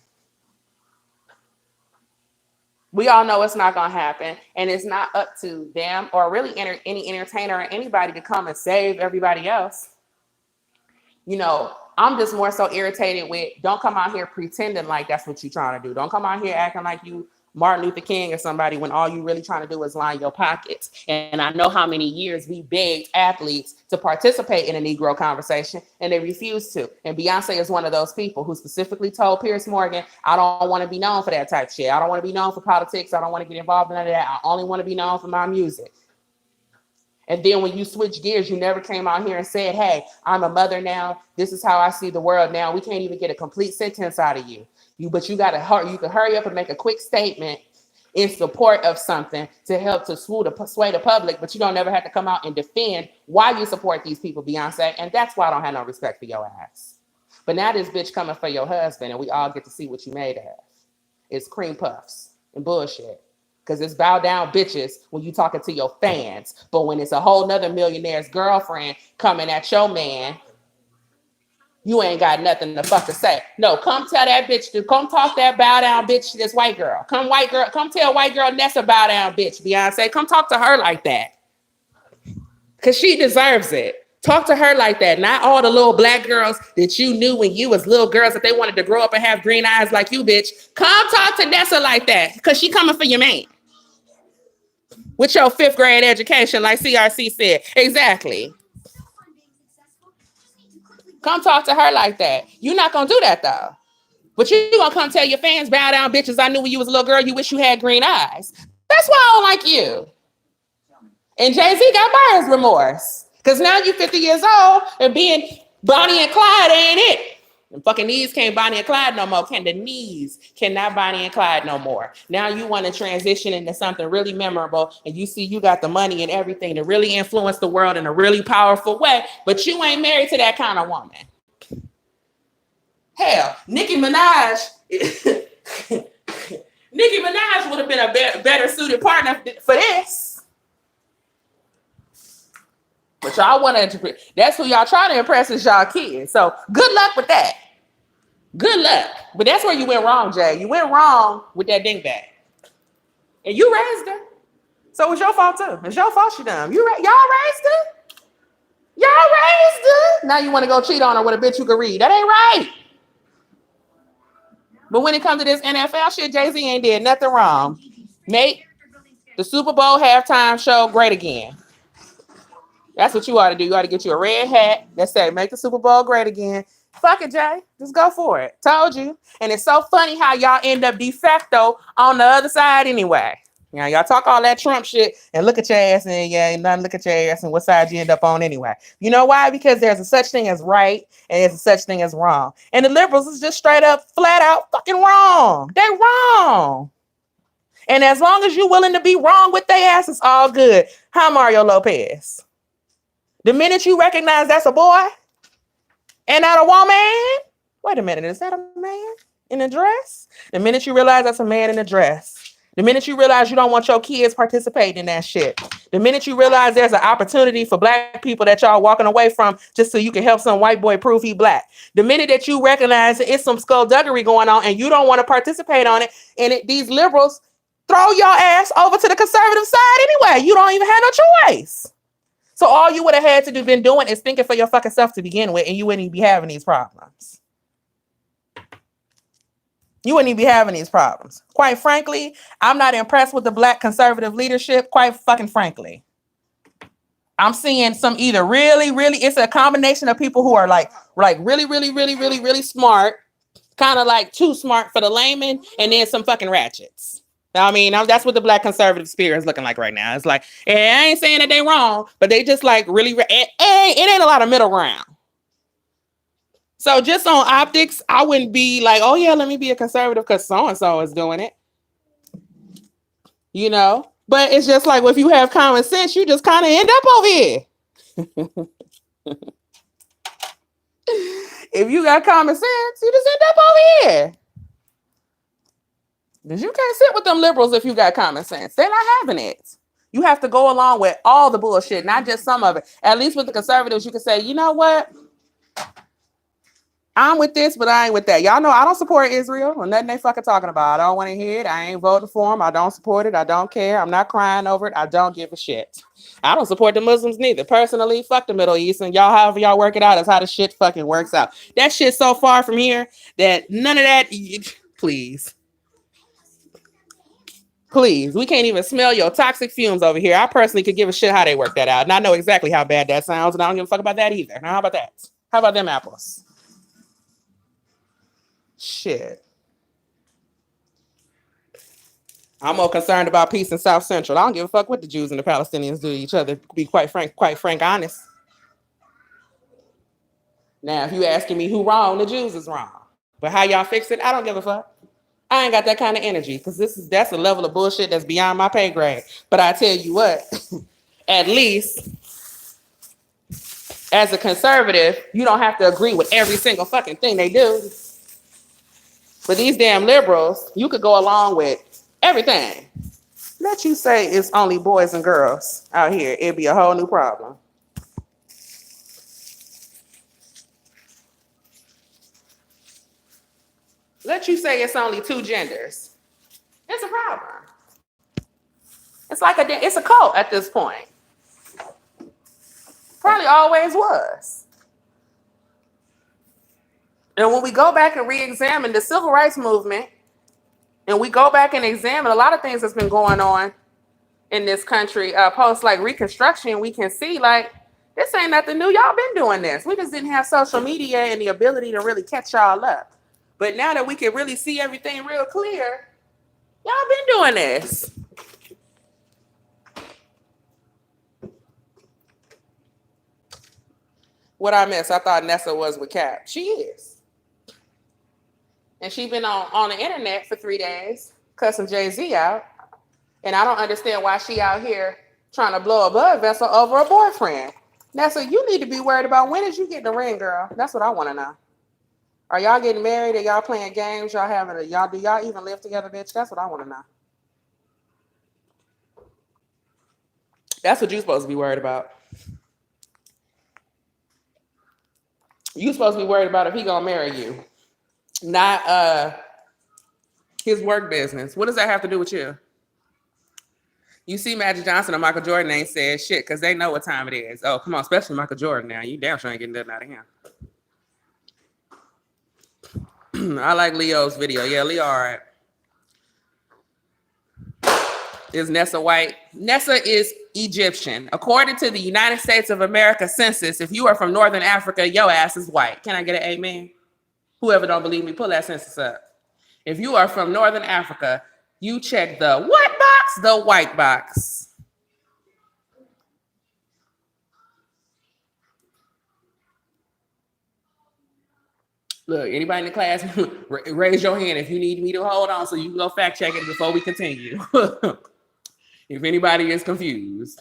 We all know it's not going to happen. And it's not up to them or really any entertainer or anybody to come and save everybody else. You know, I'm just more so irritated with, don't come out here pretending like that's what you're trying to do. Don't come out here acting like you Martin Luther King or somebody when all you really trying to do is line your pockets. And I know how many years we begged athletes to participate in a Negro conversation and they refused to. And Beyonce is one of those people who specifically told Piers Morgan, I don't want to be known for that type of shit. I don't want to be known for politics. I don't want to get involved in none of that. I only want to be known for my music. And then when you switch gears, you never came out here and said, hey, I'm a mother now. This is how I see the world now. We can't even get a complete sentence out of you. But you got to, you can hurry up and make a quick statement in support of something to help to sway the public, but you don't never have to come out and defend why you support these people, Beyonce. And that's why I don't have no respect for your ass. But now this bitch coming for your husband and we all get to see what you made of. It's cream puffs and bullshit. Because it's bow down bitches when you talking to your fans. But when it's a whole nother millionaire's girlfriend coming at your man, you ain't got nothing to fuck to say. No, come tell that bitch to come talk that bow down bitch to this white girl. Come tell white girl Nessa bow down bitch, Beyonce. Come talk to her like that. Because she deserves it. Talk to her like that. Not all the little black girls that you knew when you was little girls that they wanted to grow up and have green eyes like you, bitch. Come talk to Nessa like that. Because she coming for your man. With your 5th grade education, like CRC said. Exactly. Come talk to her like that. You're not going to do that, though. But you're going to come tell your fans, bow down, bitches, I knew when you was a little girl, you wish you had green eyes. That's why I don't like you. And Jay-Z got buyer's remorse. Because now you're 50 years old and being Bonnie and Clyde ain't it. And fucking knees can't Bonnie and Clyde no more. The knees cannot Bonnie and Clyde no more. Now you want to transition into something really memorable and you see you got the money and everything to really influence the world in a really powerful way, but you ain't married to that kind of woman. Hell, Nicki Minaj would have been a better suited partner for this. But y'all want to, that's who y'all trying to impress is y'all kids. So good luck with that. Good luck. But that's where you went wrong, Jay. You went wrong with that dingbat. And you raised her. So it was your fault too. It's your fault she done. Y'all raised her? Y'all raised her? Now you want to go cheat on her with a bitch you can read. That ain't right. But when it comes to this NFL shit, Jay-Z ain't did nothing wrong. Make the Super Bowl halftime show great again. That's what you ought to do. You ought to get you a red hat that say, make the Super Bowl great again. Fuck it, Jay. Just go for it. Told you. And it's so funny how y'all end up de facto on the other side anyway. You know, y'all talk all that Trump shit and look at your ass and ain't nothing, look at your ass and what side you end up on anyway. You know why? Because there's a such thing as right and there's a such thing as wrong. And the liberals is just straight up, flat out fucking wrong. They wrong. And as long as you're willing to be wrong with their ass, it's all good. Hi, Mario Lopez. The minute you recognize that's a boy and not a woman, wait a minute, is that a man in a dress? The minute you realize that's a man in a dress, the minute you realize you don't want your kids participating in that shit, the minute you realize there's an opportunity for black people that y'all walking away from just so you can help some white boy prove he black, the minute that you recognize that it's some skullduggery going on and you don't want to participate on it, and these liberals throw your ass over to the conservative side anyway. You don't even have no choice. So all you would have had to do been doing is thinking for your fucking self to begin with, and you wouldn't even be having these problems. You wouldn't even be having these problems. Quite frankly, I'm not impressed with the black conservative leadership, quite fucking frankly. I'm seeing some either really, it's a combination of people who are like really smart, kind of like too smart for the layman, and then some fucking ratchets. I mean, that's what the black conservative spirit is looking like right now. It's like, I ain't saying that they wrong, but they just like really, it ain't a lot of middle ground. So just on optics, I wouldn't be like, oh yeah, let me be a conservative because so-and-so is doing it. You know? But it's just like, well, if you have common sense, you just kind of end up over here. If you got common sense, you just end up over here. Because you can't sit with them liberals if you got common sense. They're not having it. You have to go along with all the bullshit, not just some of it. At least with the conservatives, you can say, you know what? I'm with this, but I ain't with that. Y'all know I don't support Israel or nothing they fucking talking about. I don't want to hear it. I ain't voting for them. I don't support it. I don't care. I'm not crying over it. I don't give a shit. I don't support the Muslims neither. Personally, fuck the Middle East. And y'all, however y'all work it out, is how the shit fucking works out. That shit's so far from here that none of that, please. Please, we can't even smell your toxic fumes over here. I personally could give a shit how they work that out. And I know exactly how bad that sounds, and I don't give a fuck about that either. Now, how about that? How about them apples? Shit. I'm more concerned about peace in South Central. I don't give a fuck what the Jews and the Palestinians do to each other, to be quite frank, honest. Now, if you asking me who wrong, the Jews is wrong. But how y'all fix it, I don't give a fuck. I ain't got that kind of energy because that's a level of bullshit that's beyond my pay grade. But I tell you what, at least as a conservative, you don't have to agree with every single fucking thing they do. But these damn liberals, you could go along with everything. Let you say it's only boys and girls out here, it'd be a whole new problem. Let you say it's only two genders. It's a problem. It's a cult at this point. Probably always was. And when we go back and re-examine the civil rights movement, and we go back and examine a lot of things that's been going on in this country, post like Reconstruction, we can see like this ain't nothing new. Y'all been doing this. We just didn't have social media and the ability to really catch y'all up. But now that we can really see everything real clear, y'all been doing this. What I miss? I thought Nessa was with Kap. She is. And she been on the internet for 3 days, cussing Jay-Z out. And I don't understand why she out here trying to blow a blood vessel over a boyfriend. Nessa, you need to be worried about when did you get the ring, girl? That's what I want to know. Are y'all getting married? Are y'all playing games? Do y'all even live together, bitch? That's what I want to know. That's what you're supposed to be worried about. You supposed to be worried about if he gonna marry you, not his work business. What does that have to do with you? You see, Magic Johnson and Michael Jordan ain't said shit because they know what time it is. Oh, come on, especially Michael Jordan now. You damn sure ain't getting nothing out of him. I like Leo's video. Yeah, Leo, all right. Is Nessa white? Nessa is Egyptian. According to the United States of America census, if you are from Northern Africa, your ass is white. Can I get an amen? Whoever don't believe me, pull that census up. If you are from Northern Africa, you check the what box? The white box. Look, anybody in the class, raise your hand if you need me to hold on so you can go fact check it before we continue. If anybody is confused.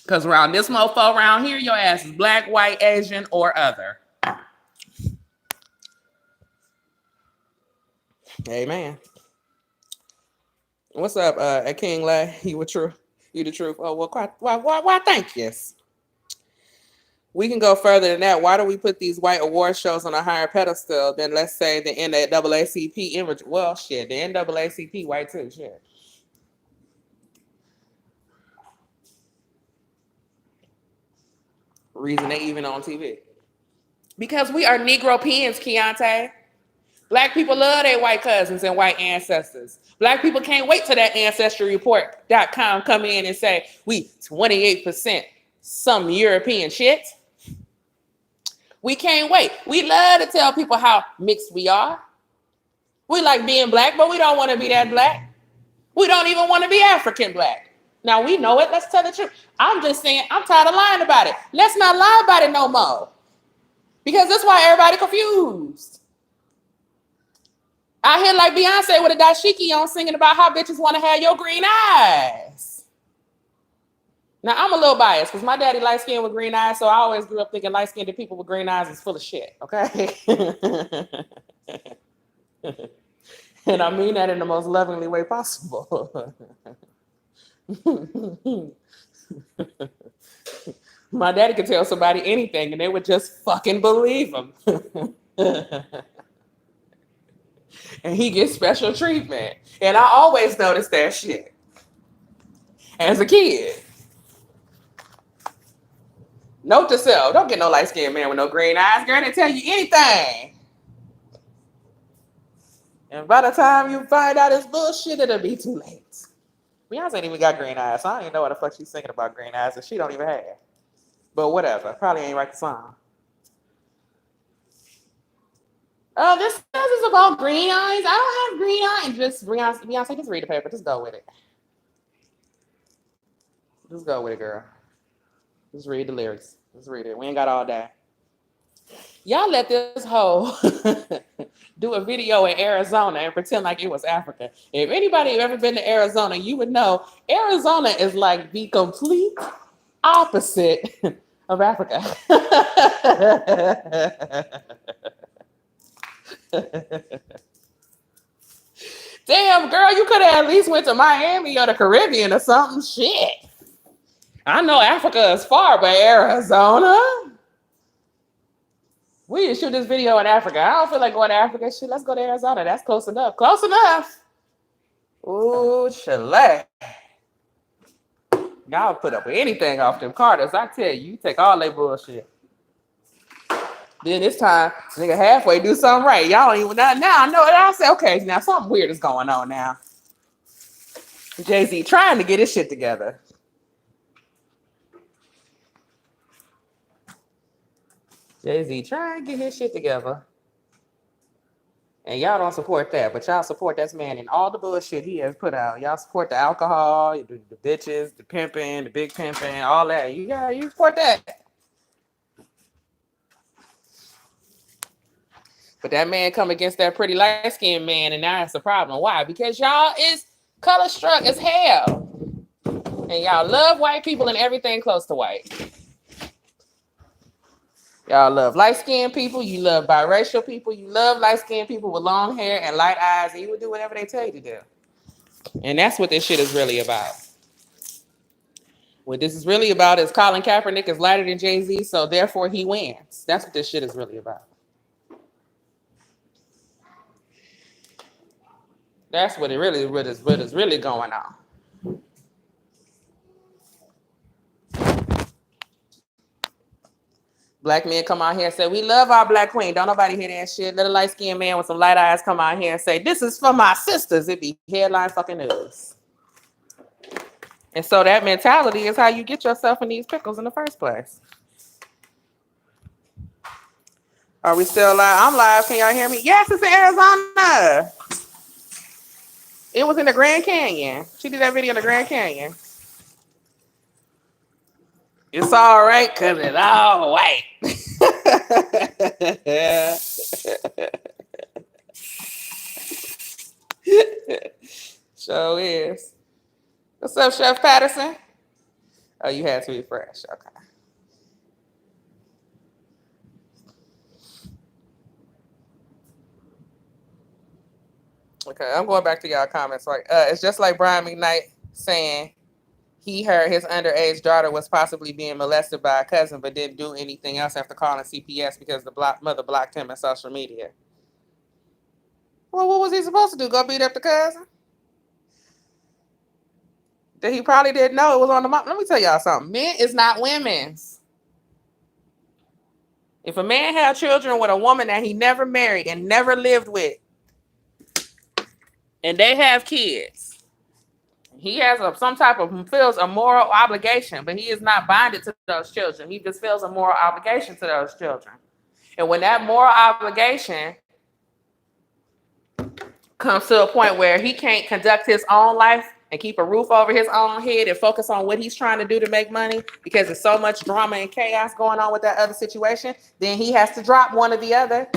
Because around this mofo around here, your ass is black, white, Asian, or other. Amen. What's up, King Lay? You the truth. Oh, well, why thank you. We can go further than that. Why do we put these white award shows on a higher pedestal than, let's say, the NAACP image? Well, shit, the NAACP white too, shit. Reason they even on TV. Because we are Negropeans, Keontae. Black people love their white cousins and white ancestors. Black people can't wait till that ancestryreport.com come in and say, we 28% some European shit. We can't wait. We love to tell people how mixed we are. We like being black, but we don't want to be that black. We don't even want to be African black. Now, we know it. Let's tell the truth. I'm just saying, I'm tired of lying about it. Let's not lie about it no more. Because that's why everybody confused. I hear like Beyonce with a dashiki on singing about how bitches want to have your green eyes. Now, I'm a little biased because my daddy light skinned with green eyes, so I always grew up thinking light skinned people with green eyes is full of shit, okay? And I mean that in the most lovingly way possible. My daddy could tell somebody anything and they would just fucking believe him. And he gets special treatment. And I always noticed that shit as a kid. Note to self, don't get no light-skinned man with no green eyes. Girl, they tell you anything. And by the time you find out it's bullshit, it'll be too late. Beyonce ain't even got green eyes, so I don't even know what the fuck she's singing about green eyes that she don't even have. But whatever, probably ain't write the song. Oh, this says it's about green eyes. I don't have green eyes. Just Beyonce, just read the paper. Just go with it. Just go with it, girl. Just read the lyrics. Just read it. We ain't got all day. Y'all let this hoe do a video in Arizona and pretend like it was Africa. If anybody ever been to Arizona, you would know Arizona is like the complete opposite of Africa. Damn, girl, you could have at least went to Miami or the Caribbean or something. Shit. I know Africa is far, but Arizona? We need to shoot this video in Africa. I don't feel like going to Africa. Shit, let's go to Arizona. That's close enough. Close enough. Ooh, Chile. Y'all put up with anything off them Carters. I tell you, you take all that bullshit. Then this time, nigga halfway do something right. Y'all don't even now I know it. I say, okay, now something weird is going on now. Jay-Z trying to get his shit together. Jay-Z trying to get his shit together. And y'all don't support that, but y'all support this man in all the bullshit he has put out. Y'all support the alcohol, the bitches, the pimping, the big pimping, all that. You support that. But that man come against that pretty light-skinned man, and now it's a problem. Why? Because y'all is color struck as hell. And y'all love white people and everything close to white. Y'all love light-skinned people. You love biracial people. You love light-skinned people with long hair and light eyes. And you would do whatever they tell you to do. And that's what this shit is really about. What this is really about is Colin Kaepernick is lighter than Jay-Z, so therefore he wins. That's what this shit is really about. That's what is really going on. Black men come out here and say, we love our black queen. Don't nobody hear that shit. Let a light-skinned man with some light eyes come out here and say, this is for my sisters. It be headline fucking news. And so that mentality is how you get yourself in these pickles in the first place. Are we still live? I'm live. Can y'all hear me? Yes, it's in Arizona. It was in the Grand Canyon. She did that video in the Grand Canyon. It's all right because it's all white. Sure is. What's up, Chef Patterson? Oh, you had to refresh. Okay. Okay, I'm going back to y'all comments. Right, it's just like Brian McKnight saying he heard his underage daughter was possibly being molested by a cousin, but didn't do anything else after calling CPS because the mother blocked him on social media. Well, what was he supposed to do? Go beat up the cousin? That he probably didn't know it was on the mom. Let me tell y'all something. Men is not women's. If a man had children with a woman that he never married and never lived with, and they have kids, he has feels a moral obligation, but he is not binded to those children. He just feels a moral obligation to those children. And when that moral obligation comes to a point where he can't conduct his own life and keep a roof over his own head and focus on what he's trying to do to make money because there's so much drama and chaos going on with that other situation, then he has to drop one or the other.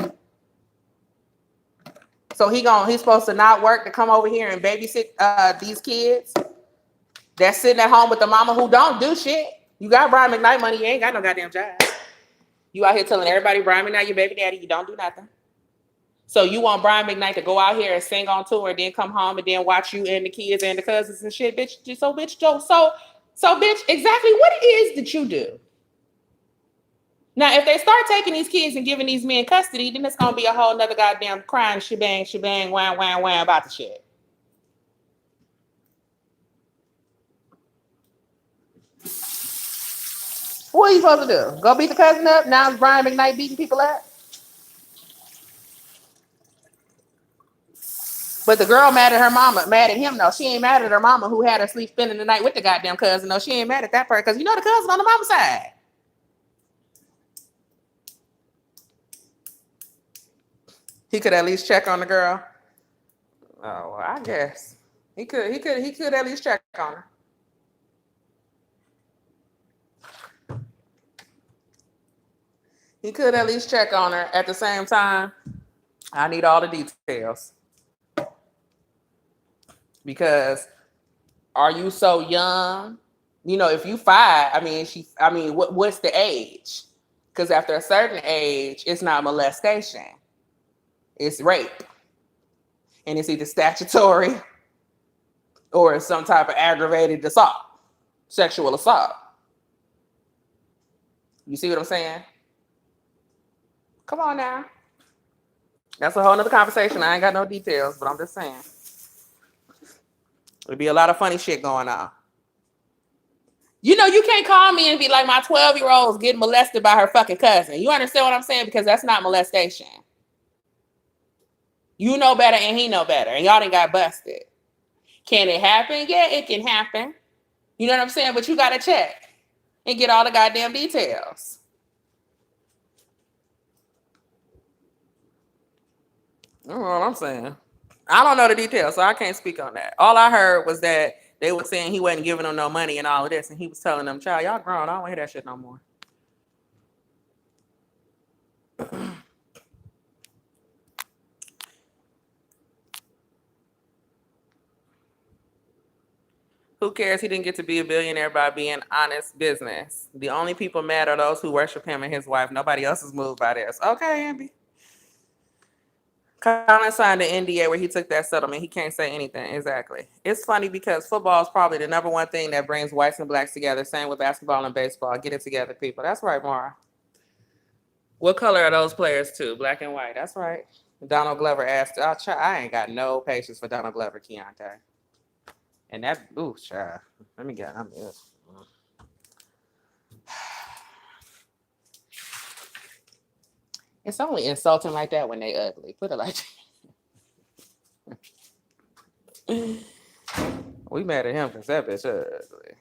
So he's supposed to not work to come over here and babysit these kids that's sitting at home with the mama who don't do shit. You got Brian McKnight money, you ain't got no goddamn job. You out here telling everybody Brian McKnight your baby daddy, you don't do nothing. So you want Brian McKnight to go out here and sing on tour and then come home and then watch you and the kids and the cousins and shit, bitch. So bitch, exactly what it is that you do. Now, if they start taking these kids and giving these men custody, then it's gonna be a whole nother goddamn crying shebang, wham, wham, wham about the shit. What are you supposed to do? Go beat the cousin up? Now it's Brian McKnight beating people up? But the girl mad at her mama, mad at him though. She ain't mad at her mama who had her sleep spending the night with the goddamn cousin. No, she ain't mad at that person because you know the cousin on the mama side. He could at least check on the girl. Oh, well, I guess he could at least check on her. He could at least check on her. At the same time, I need all the details. Because are you so young? You know, if you 5, what's the age? Because after a certain age, it's not molestation. It's rape. And it's either statutory or it's some type of aggravated assault, sexual assault. You see what I'm saying? Come on now. That's a whole nother conversation. I ain't got no details, but I'm just saying. There'll be a lot of funny shit going on. You know, you can't call me and be like, my 12-year-old's getting molested by her fucking cousin. You understand what I'm saying? Because that's not molestation. You know better and he know better. And y'all done got busted. Can it happen? Yeah, it can happen. You know what I'm saying? But you got to check and get all the goddamn details. That's all I'm saying. I don't know the details, so I can't speak on that. All I heard was that they were saying he wasn't giving them no money and all of this, and he was telling them, child, y'all grown. I don't want to hear that shit no more. Who cares? He didn't get to be a billionaire by being honest business. The only people mad are those who worship him and his wife. Nobody else is moved by this. Okay, Amby. Colin signed an NDA where he took that settlement. He can't say anything. Exactly. It's funny because football is probably the number one thing that brings whites and blacks together. Same with basketball and baseball. Get it together, people. That's right, Mara. What color are those players too? Black and white. That's right. Donald Glover asked. I ain't got no patience for Donald Glover, Keontae. And that, ooh, child. Let me get. It's only insulting like that when they ugly. Put it like that. We mad at him because that bitch ugly.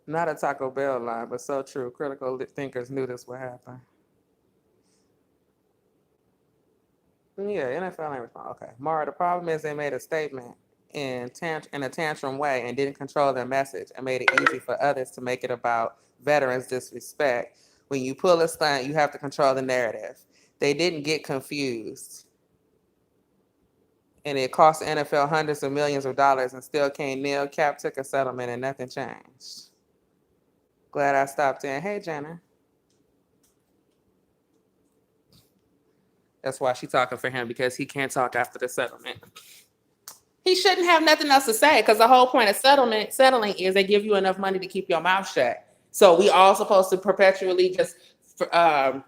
Not a Taco Bell line, but so true. Critical thinkers knew this would happen. Yeah, NFL ain't respond. Okay. Mara, the problem is they made a statement in a tantrum way and didn't control their message and made it easy for others to make it about veterans' disrespect. When you pull a stunt, you have to control the narrative. They didn't get confused. And it cost the NFL hundreds of millions of dollars and still can't kneel. Cap took a settlement and nothing changed. Glad I stopped in. Hey, Jenna. That's why she's talking for him, because he can't talk after the settlement. He shouldn't have nothing else to say, because the whole point of settling is they give you enough money to keep your mouth shut. So we all supposed to perpetually just boycott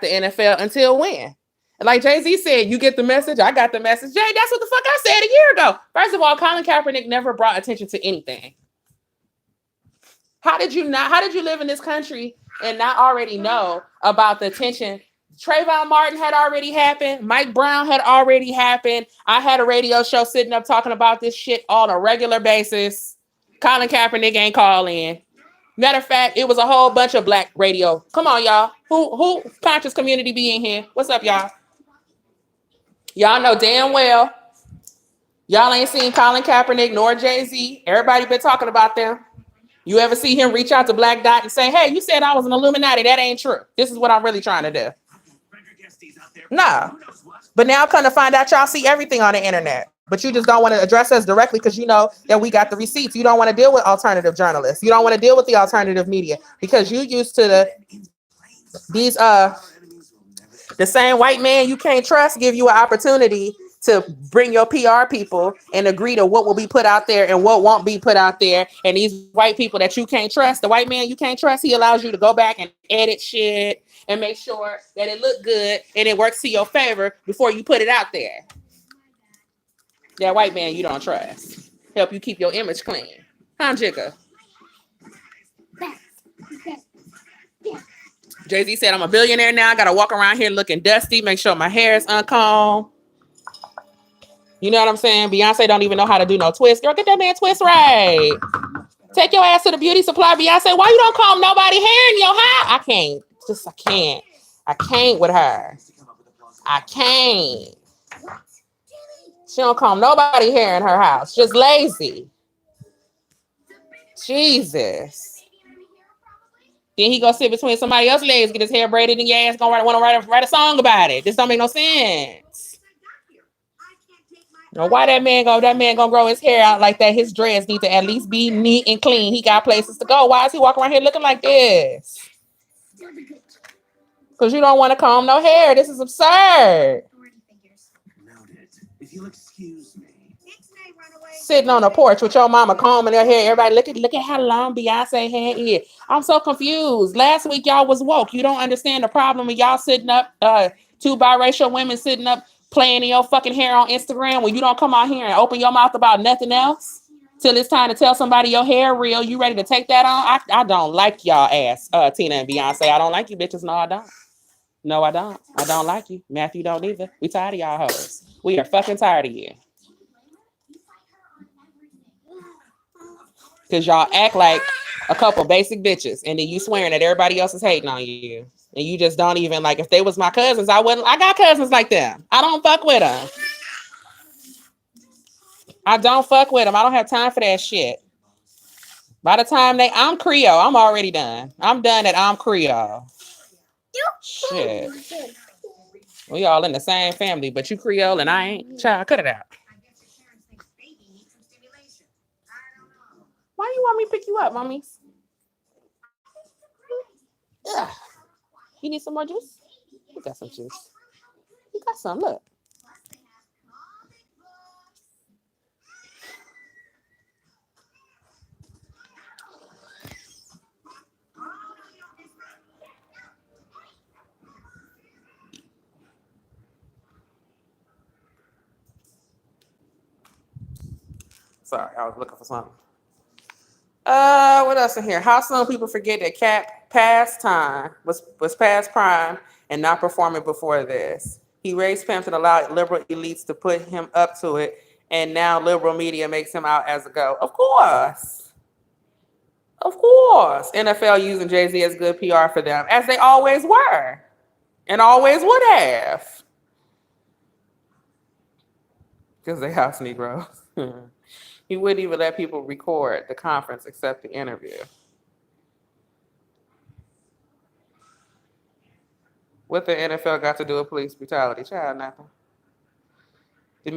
the NFL until when? Like Jay-Z said, you get the message, I got the message. Jay, that's what the fuck I said a year ago. First of all, Colin Kaepernick never brought attention to anything. How did you live in this country and not already know about the attention? Trayvon Martin had already happened. Mike Brown had already happened. I had a radio show sitting up talking about this shit on a regular basis. Colin Kaepernick ain't call in. Matter of fact, it was a whole bunch of black radio. Come on, y'all. Who conscious community be in here? What's up, y'all? Y'all know damn well y'all ain't seen Colin Kaepernick nor Jay-Z. Everybody been talking about them. You ever see him reach out to Black Dot and say, hey, you said I was an Illuminati. That ain't true. This is what I'm really trying to do. No. But now come to find out y'all see everything on the internet. But you just don't want to address us directly because you know that we got the receipts. You don't want to deal with alternative journalists. You don't want to deal with the alternative media because you used to the same white man you can't trust give you an opportunity to bring your PR people and agree to what will be put out there and what won't be put out there. And these white people that you can't trust, the white man you can't trust, he allows you to go back and edit shit and make sure that it look good and it works to your favor before you put it out there. That white man you don't trust. Help you keep your image clean. Huh, Jigga? Jay-Z said, I'm a billionaire now. I got to walk around here looking dusty, make sure my hair is uncombed. You know what I'm saying? Beyonce don't even know how to do no twist. Girl, get that man twist right. Take your ass to the beauty supply, Beyonce. Why you don't comb nobody hair in your hair? I can't. I can't with her. I can't. She don't comb nobody hair in her house. Just lazy. Jesus. Then he go sit between somebody else's legs, get his hair braided, and your ass gonna want to write a song about it. This don't make no sense. Now, why that man gonna grow his hair out like that? His dreads need to at least be neat and clean. He got places to go. Why is he walking around here looking like this? Because you don't want to comb no hair. This is absurd. If you'll excuse me. Sitting on a porch with your mama combing her hair. Everybody look at how long Beyonce hair is. I'm so confused. Last week y'all was woke. You don't understand the problem of y'all sitting up, two biracial women sitting up playing in your fucking hair on Instagram when you don't come out here and open your mouth about nothing else till it's time to tell somebody your hair real. You ready to take that on? I don't like y'all ass, Tina and Beyonce. I don't like you bitches. No, I don't. No, I don't. I don't like you. Matthew don't either. We tired of y'all hoes. We are fucking tired of you. Because y'all act like a couple basic bitches and then you swearing that everybody else is hating on you. And you just don't even, like, if they was my cousins, I got cousins like them. I don't fuck with them. I don't fuck with them. I don't have time for that shit. By the time I'm Creole, I'm already done. I'm done at I'm Creole. Shit. We all in the same family, but you Creole and I ain't. Child, cut it out. Why you want me to pick you up, mommy? Ugh. You need some more juice? You got some juice. You got some. Look. Sorry, I was looking for something. What else in here? How soon people forget that Cat past time was past prime and not performing before this. He raised pimps and allowed liberal elites to put him up to it, and now liberal media makes him out as a go. Of course. Of course. NFL using Jay-Z as good PR for them, as they always were. And always would have. Because they house Negroes. He wouldn't even let people record the conference except the interview. What the NFL got to do with police brutality? Child, nothing. The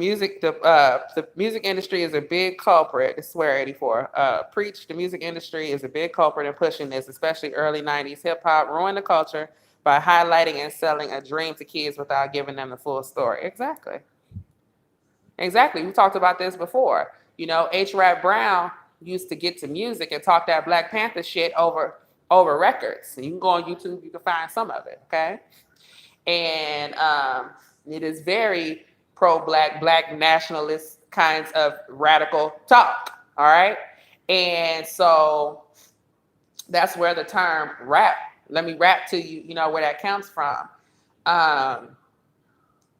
music industry is a big culprit. This is Swear 84. Preach, the music industry is a big culprit in pushing this, especially early 90s. Hip hop ruined the culture by highlighting and selling a dream to kids without giving them the full story. Exactly. Exactly. We talked about this before. You know, H. Rap Brown used to get to music and talk that Black Panther shit over records. And you can go on YouTube, you can find some of it, okay? And it is very pro-Black, Black nationalist kinds of radical talk, all right? And so that's where the term rap, let me rap to you, you know, where that comes from.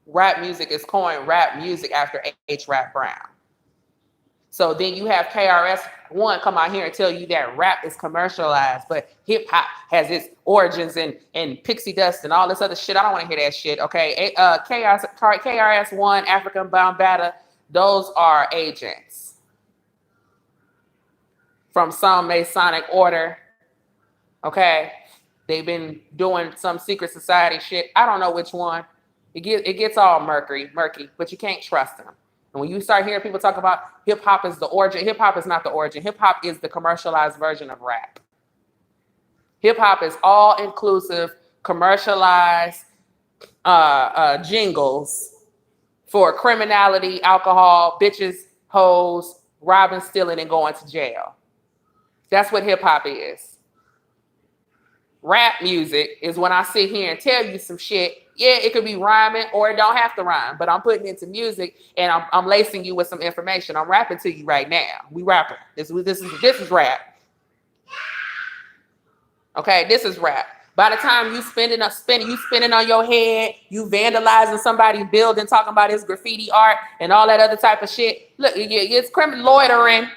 Rap music is coined rap music after H. Rap Brown. So then you have KRS-One come out here and tell you that rap is commercialized, but hip hop has its origins in pixie dust and all this other shit. I don't want to hear that shit. Okay, KRS-One, African Bambaataa, those are agents from some Masonic order. Okay, they've been doing some secret society shit. I don't know which one. It gets all murky, but you can't trust them. And when you start hearing people talk about hip hop is the origin, hip hop is not the origin. Hip hop is the commercialized version of rap. Hip hop is all inclusive, commercialized jingles for criminality, alcohol, bitches, hoes, robbing, stealing, and going to jail. That's what hip hop is. Rap music is when I sit here and tell you some shit. Yeah, it could be rhyming or it don't have to rhyme, but I'm putting it into music and I'm lacing you with some information. I'm rapping to you right now. We rapping. This is rap. Okay, this is rap. By the time you spinning on your head, you vandalizing somebody's building, talking about his graffiti art and all that other type of shit. Look, it's criminal loitering.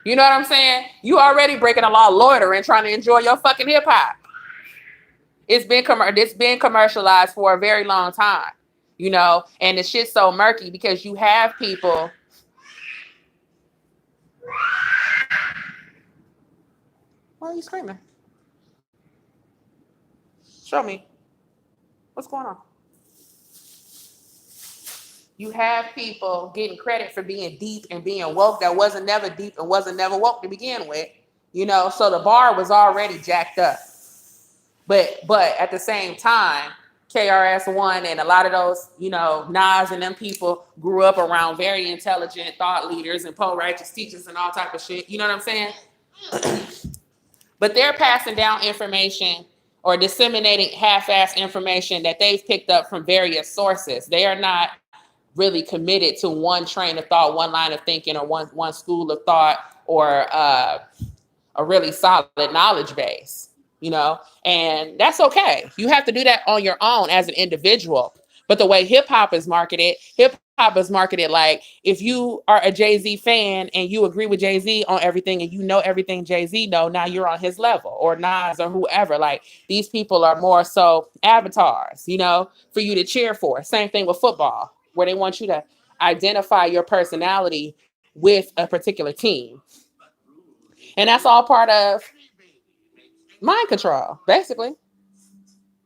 You know what I'm saying? You already breaking the law, loitering, trying to enjoy your fucking hip hop. It's been commercialized for a very long time, you know, and the shit's so murky because you have people. Why are you screaming? Show me. What's going on? You have people getting credit for being deep and being woke that wasn't never deep and wasn't never woke to begin with, you know, so the bar was already jacked up. But at the same time, KRS-One and a lot of those, you know, Nas and them people grew up around very intelligent thought leaders and pro-righteous teachers and all type of shit. You know what I'm saying? But they're passing down information or disseminating half-assed information that they've picked up from various sources. They are not really committed to one train of thought, one line of thinking, or one school of thought, or a really solid knowledge base. You know, and that's okay. You have to do that on your own as an individual. But the way hip hop is marketed like if you are a Jay-Z fan and you agree with Jay-Z on everything and you know everything Jay-Z know, now you're on his level, or Nas or whoever. Like these people are more so avatars, you know, for you to cheer for. Same thing with football, where they want you to identify your personality with a particular team. And that's all part of mind control, basically.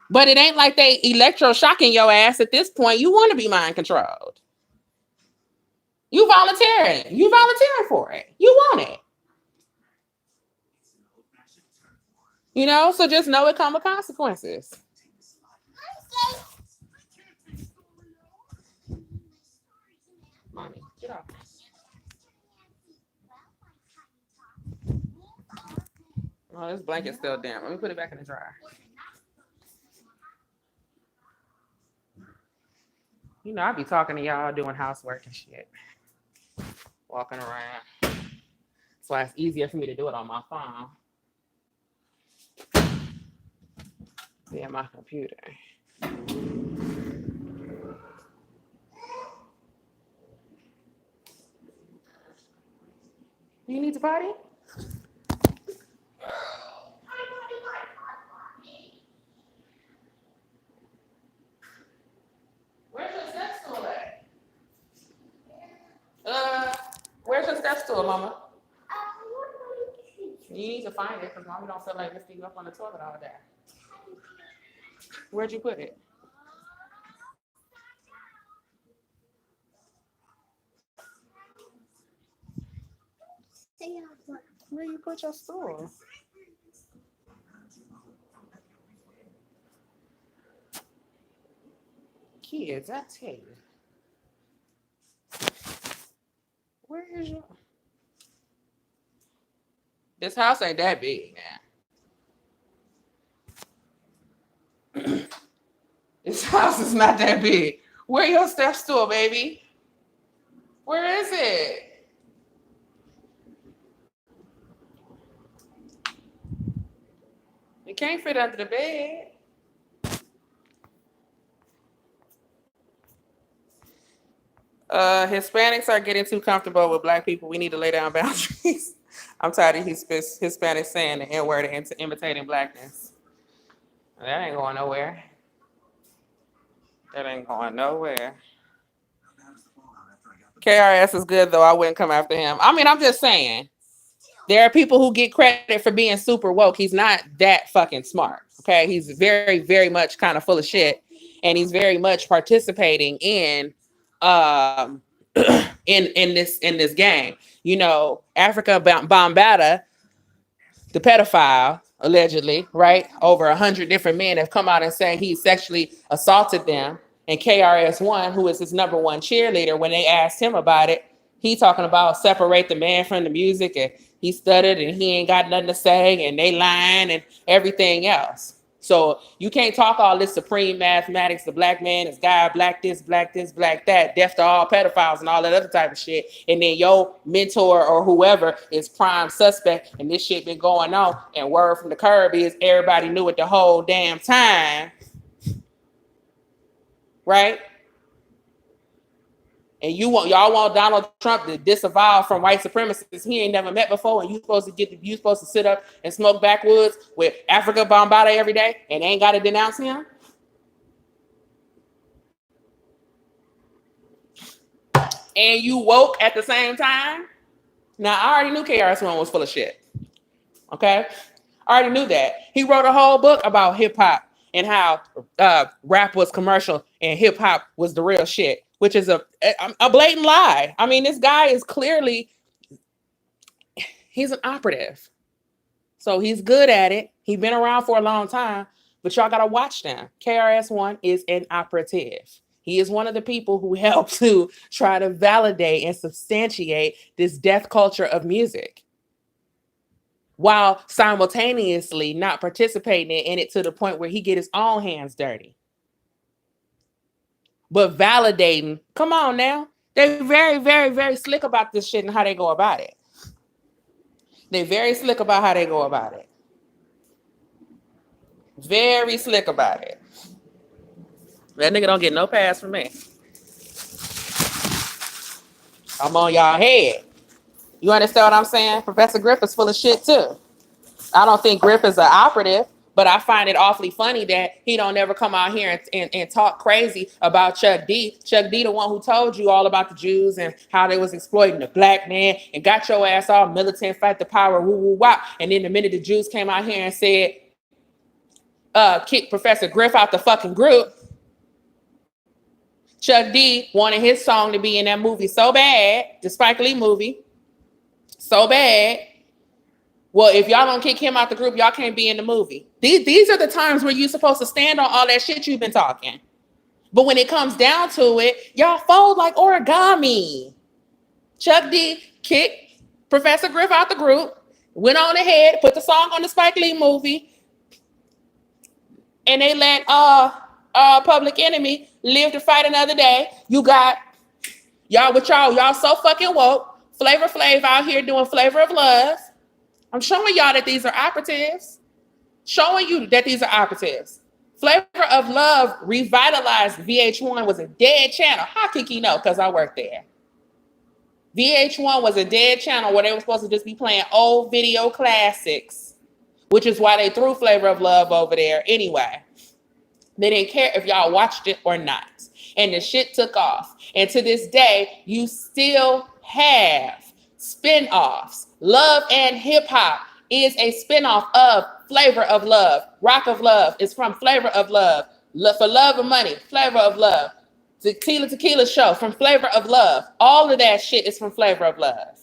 But it ain't like they electroshocking your ass at this point. You want to be mind controlled. You volunteering for it. You want it. You know, so just know it comes with consequences. Mommy, get off. Oh, this blanket's still damp. Let me put it back in the dryer. You know, I be talking to y'all doing housework and shit, walking around. That's why it's easier for me to do it on my phone than my computer. You need to potty? Where's your step stool at? Where's your step stool, Mama? You need to find it because Mommy don't feel like lifting you up on the toilet all day. Where'd you put it? Where you put your stool? Kids, I tell you. Where is your... This house ain't that big, man. This house is not that big. Where your step stool, baby? Where is it? It can't fit under the bed. Hispanics are getting too comfortable with black people. We need to lay down boundaries. I'm tired of Hispanics saying the N-word and imitating blackness. That ain't going nowhere. That ain't going nowhere. KRS is good, though. I wouldn't come after him. I mean, I'm just saying. There are people who get credit for being super woke. He's not that fucking smart. Okay. He's very, very much kind of full of shit. And he's very much participating in in this game. You know, Africa Bombata, the pedophile, allegedly, right? Over 100 different men have come out and saying he sexually assaulted them. And KRS-One, who is his number one cheerleader, when they asked him about it, he talking about separate the man from the music, and he stuttered and he ain't got nothing to say, and they lying and everything else. So you can't talk all this supreme mathematics, the black man is God, black this, black that, deaf to all pedophiles and all that other type of shit. And then your mentor or whoever is prime suspect, and this shit been going on. And word from the curb is everybody knew it the whole damn time, right? And y'all want Donald Trump to disavow from white supremacists he ain't never met before, and you supposed to sit up and smoke backwoods with Africa Bombata every day and ain't got to denounce him? And you woke at the same time? Now, I already knew KRS-One was full of shit. Okay? I already knew that. He wrote a whole book about hip-hop and how rap was commercial and hip-hop was the real shit, which is a blatant lie. I mean, this guy is clearly, he's an operative. So he's good at it. He's been around for a long time, but y'all got to watch them. KRS-One is an operative. He is one of the people who helped to try to validate and substantiate this death culture of music, while simultaneously not participating in it to the point where he get his own hands dirty. But validating, come on now. They're very, very, very slick about this shit and how they go about it. They're very slick about how they go about it. Very slick about it. That nigga don't get no pass from me. I'm on y'all head. You understand what I'm saying? Professor Griff is full of shit too. I don't think Griff is an operative, but I find it awfully funny that he don't ever come out here and talk crazy about Chuck D. Chuck D, the one who told you all about the Jews and how they was exploiting the black man and got your ass all militant, fight the power, woo woo wop. And then the minute the Jews came out here and said, kick Professor Griff out the fucking group, Chuck D wanted his song to be in that movie so bad, the Spike Lee movie, so bad, Well, if y'all don't kick him out the group, y'all can't be in the movie. These are the times where you're supposed to stand on all that shit you've been talking. But when it comes down to it, y'all fold like origami. Chuck D kicked Professor Griff out the group, went on ahead, put the song on the Spike Lee movie, and they let Public Enemy live to fight another day. You got y'all so fucking woke. Flavor Flav out here doing Flavor of Love. I'm showing y'all that these are operatives. Showing you that these are operatives. Flavor of Love revitalized VH1 was a dead channel. How Kiki know? Because I worked there. VH1 was a dead channel where they were supposed to just be playing old video classics, which is why they threw Flavor of Love over there anyway. They didn't care if y'all watched it or not. And the shit took off. And to this day, you still have spin-offs. Love and Hip Hop is a spin-off of Flavor of Love. Rock of Love is from Flavor of Love. For Love and Money, Flavor of Love. Tequila Show from Flavor of Love. All of that shit is from Flavor of Love.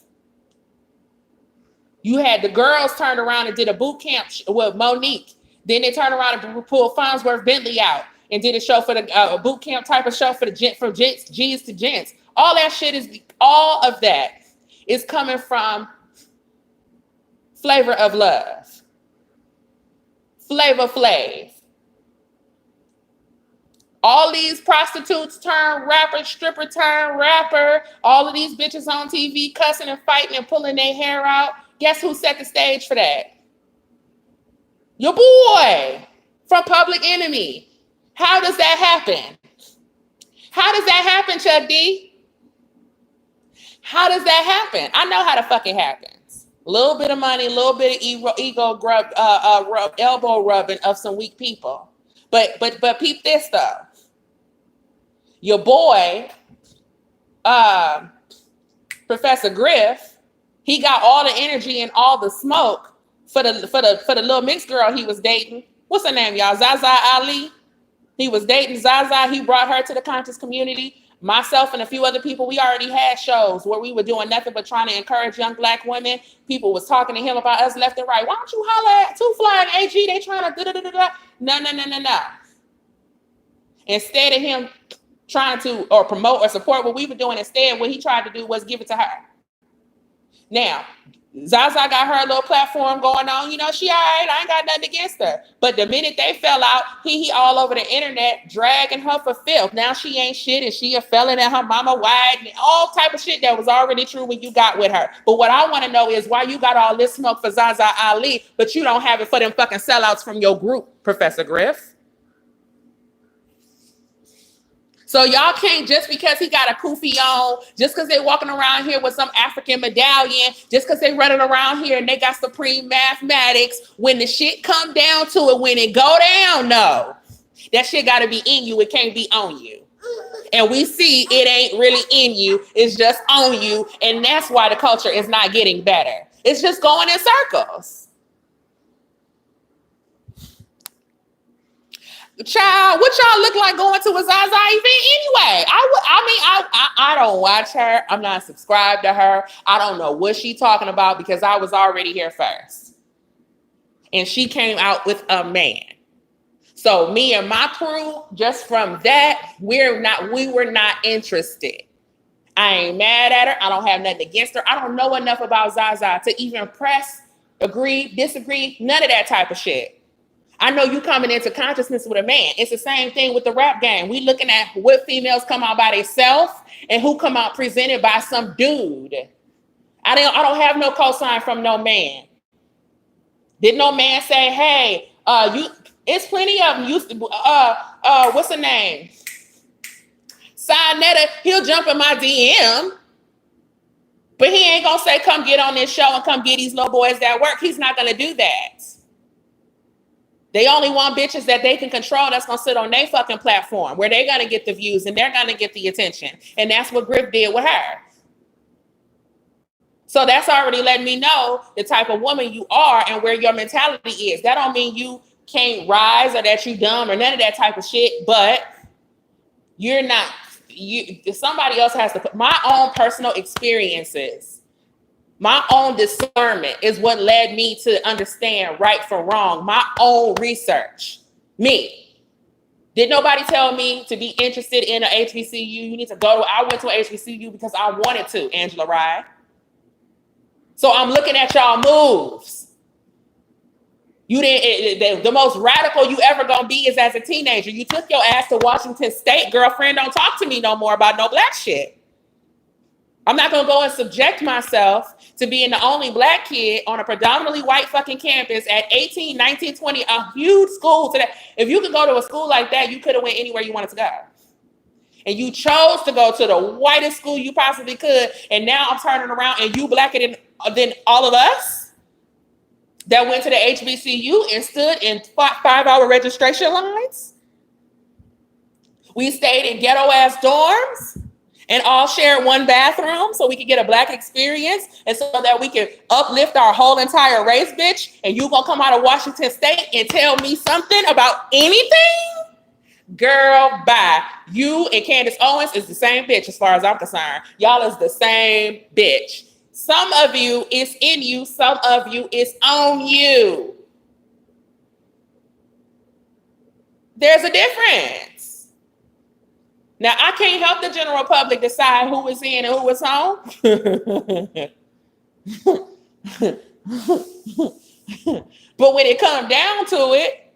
You had the girls turned around and did a boot camp with Monique. Then they turned around and pulled Farnsworth Bentley out and did a show for the boot camp type of show for the from G's to gents. All of that is coming from Flavor of Love. Flavor Flav. All these prostitutes turn rapper, stripper turn rapper, all of these bitches on TV cussing and fighting and pulling their hair out. Guess who set the stage for that? Your boy from Public Enemy. How does that happen? How does that happen, Chuck D? How does that happen? I know how the fuck it happens. A little bit of money, a little bit of ego grub, elbow rubbing of some weak people. But peep this though. Your boy, Professor Griff, he got all the energy and all the smoke for the little mixed girl he was dating. What's her name, y'all? Zaza Ali. He was dating Zaza. He brought her to the conscious community. Myself and a few other people, we already had shows where we were doing nothing but trying to encourage young Black women. People was talking to him about us left and right. Why don't you holler at Two Fly and AG? They trying to da-da-da-da-da. No. Instead of him trying to or promote or support what we were doing, instead what he tried to do was give it to her. Now, Zaza got her little platform going on. You know, she all right. I ain't got nothing against her. But the minute they fell out, he all over the internet dragging her for filth. Now she ain't shit and she a felon and her mama white and all type of shit that was already true when you got with her. But what I want to know is why you got all this smoke for Zaza Ali, but you don't have it for them fucking sellouts from your group, Professor Griff. So y'all can't, just because he got a kufi on, just because they walking around here with some African medallion, just because they running around here and they got supreme mathematics, when the shit come down to it, when it go down, no. That shit got to be in you. It can't be on you. And we see it ain't really in you. It's just on you. And that's why the culture is not getting better. It's just going in circles. Child, what y'all look like going to a Zaza event anyway? I don't watch her. I'm not subscribed to her. I don't know what she's talking about because I was already here first. And she came out with a man. So me and my crew, just from that, we were not interested. I ain't mad at her. I don't have nothing against her. I don't know enough about Zaza to even press, agree, disagree, none of that type of shit. I know you coming into consciousness with a man. It's the same thing with the rap game. We looking at what females come out by themselves and who come out presented by some dude. I don't have no cosign from no man. Did no man say, hey, it's plenty of them used to, what's her name? Sinetta, he'll jump in my DM. But he ain't gonna say, come get on this show and come get these little boys that work. He's not gonna do that. They only want bitches that they can control that's going to sit on their fucking platform where they're going to get the views and they're going to get the attention. And that's what Griff did with her. So that's already letting me know the type of woman you are and where your mentality is. That don't mean you can't rise or that you dumb or none of that type of shit, but you're not, somebody else has to put my own personal experiences My own discernment is what led me to understand right from wrong. My own research. Me. Did nobody tell me to be interested in an HBCU? You need to go to, I went to an HBCU because I wanted to, Angela Rye. So I'm looking at y'all moves. You didn't, the most radical you ever gonna be is as a teenager. You took your ass to Washington State, girlfriend, don't talk to me no more about no black shit. I'm not gonna go and subject myself to being the only black kid on a predominantly white fucking campus at 18, 19, 20, a huge school today. If you could go to a school like that, you could have went anywhere you wanted to go. And you chose to go to the whitest school you possibly could, and now I'm turning around and you blacker than all of us that went to the HBCU and stood in 5-hour registration lines. We stayed in ghetto ass dorms and all shared one bathroom so we could get a black experience and so that we can uplift our whole entire race, bitch. And you gonna come out of Washington State and tell me something about anything? Girl, bye. You and Candace Owens is the same bitch as far as I'm concerned. Y'all is the same bitch. Some of you is in you, some of you is on you. There's a difference. Now, I can't help the general public decide who is in and who is on. But when it comes down to it,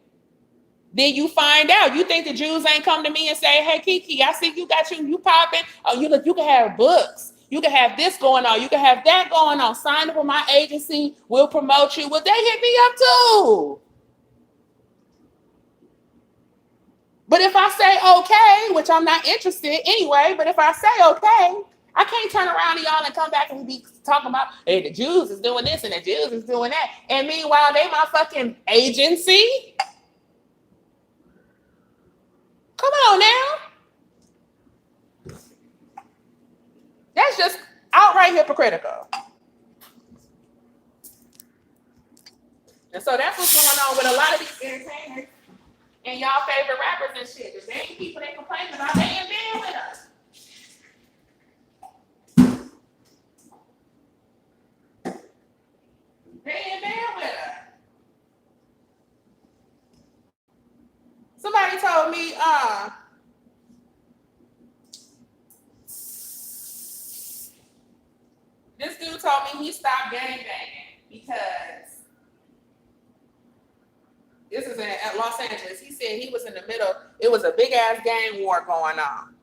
then you find out. You think the Jews ain't come to me and say, hey, Kiki, I see you got you popping. Oh, you look, you can have books. You can have this going on. You can have that going on. Sign up with my agency. We'll promote you. Well, they hit me up too. But if I say okay, which I'm not interested anyway, but if I say okay, I can't turn around to y'all and come back and be talking about, hey, the Jews is doing this and the Jews is doing that. And meanwhile, they my fucking agency. Come on now. That's just outright hypocritical. And so that's what's going on with a lot of these entertainers and y'all favorite rappers and shit. If they ain't people they complain about, they ain't been with us. They ain't been with us. Somebody told me, this dude told me he stopped gangbanging because this is in Los Angeles. He said he was in the middle. It was a big ass gang war going on.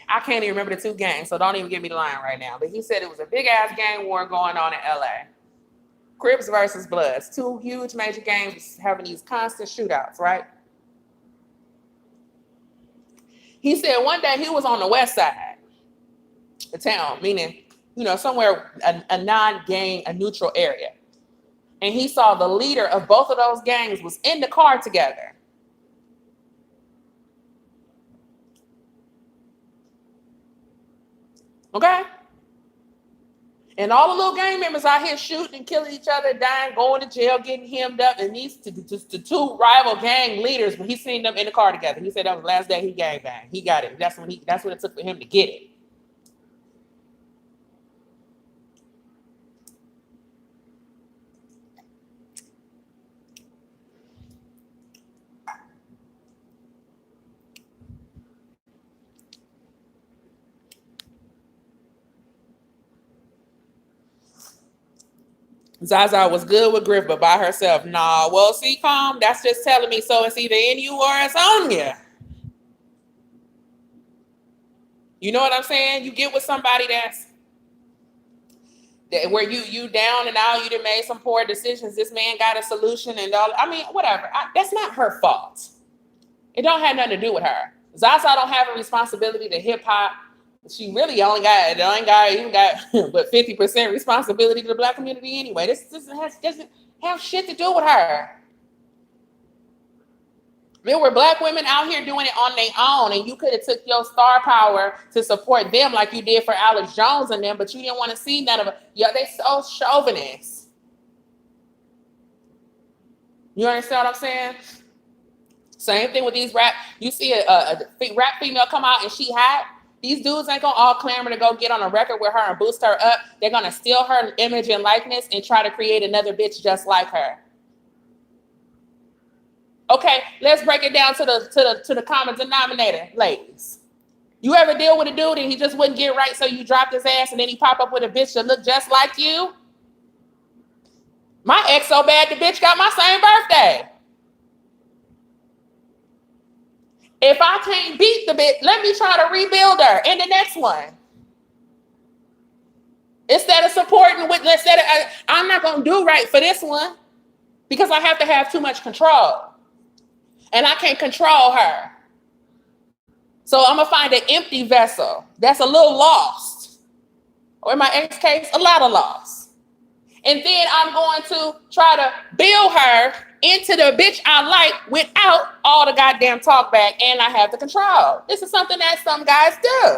I can't even remember the two gangs, so don't even give me the line right now. But he said it was a big ass gang war going on in LA. Crips versus Bloods. Two huge major gangs having these constant shootouts, right? He said one day he was on the west side of town, meaning, somewhere a non-gang, a neutral area. And he saw the leader of both of those gangs was in the car together. Okay? And all the little gang members out here shooting and killing each other, dying, going to jail, getting hemmed up. And these the two rival gang leaders, when he seen them in the car together, he said that was the last day he gang banged. He got it. That's what it took for him to get it. Zaza was good with Griff, but by herself. Nah, well, see, Calm, that's just telling me so it's either in you or it's on you. You know what I'm saying? You get with somebody where you down and out, you done made some poor decisions. This man got a solution and all. I mean, whatever. That's not her fault. It don't have nothing to do with her. Zaza don't have a responsibility to hip hop. She really only got but 50% responsibility to the black community anyway. This doesn't have shit to do with her. There were black women out here doing it on their own, and you could have took your star power to support them like you did for Alex Jones and them, but you didn't want to see none of it. Yeah, they so chauvinist. You understand what I'm saying? Same thing with these rap. You see a rap female come out and she hot. These dudes ain't gonna all clamor to go get on a record with her and boost her up. They're gonna steal her image and likeness and try to create another bitch just like her. Okay, let's break it down to the common denominator, ladies. You ever deal with a dude and he just wouldn't get right, so you dropped his ass and then he pop up with a bitch that look just like you? My ex so bad the bitch got my same birthday. If I can't beat the bitch, let me try to rebuild her in the next one. Instead of supporting with, I'm not gonna do right for this one because I have to have too much control. And I can't control her. So I'm gonna find an empty vessel that's a little lost. Or in my ex case, a lot of loss. And then I'm going to try to build her into the bitch I like without all the goddamn talk back, and I have the control. This is something that some guys do.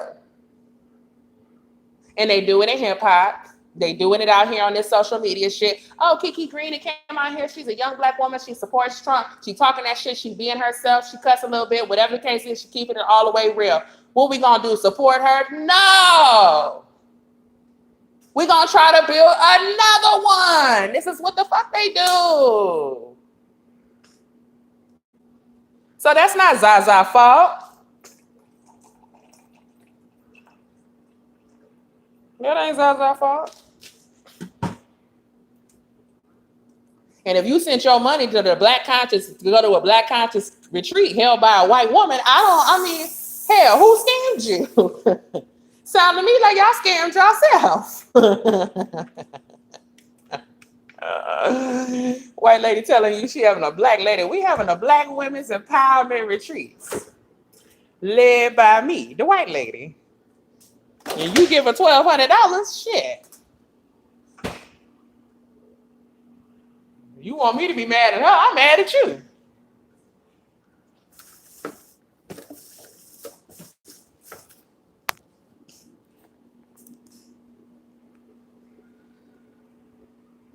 And they do it in hip hop. They doing it out here on this social media shit. Oh, Kiki Green came out here. She's a young black woman. She supports Trump. She talking that shit. She being herself. She cuss a little bit. Whatever the case is, she keeping it all the way real. What we gonna do? Support her? No. We gonna try to build another one. This is what the fuck they do. So that's not Zaza's fault. That ain't Zaza's fault. And if you sent your money to the black conscious, to go to a black conscious retreat held by a white woman, hell, who scammed you? Sound to me like y'all scammed yourself. White lady telling you she having a black lady. We having a black women's empowerment retreats led by me, the white lady. And you give her $1,200, shit. You want me to be mad at her? I'm mad at you.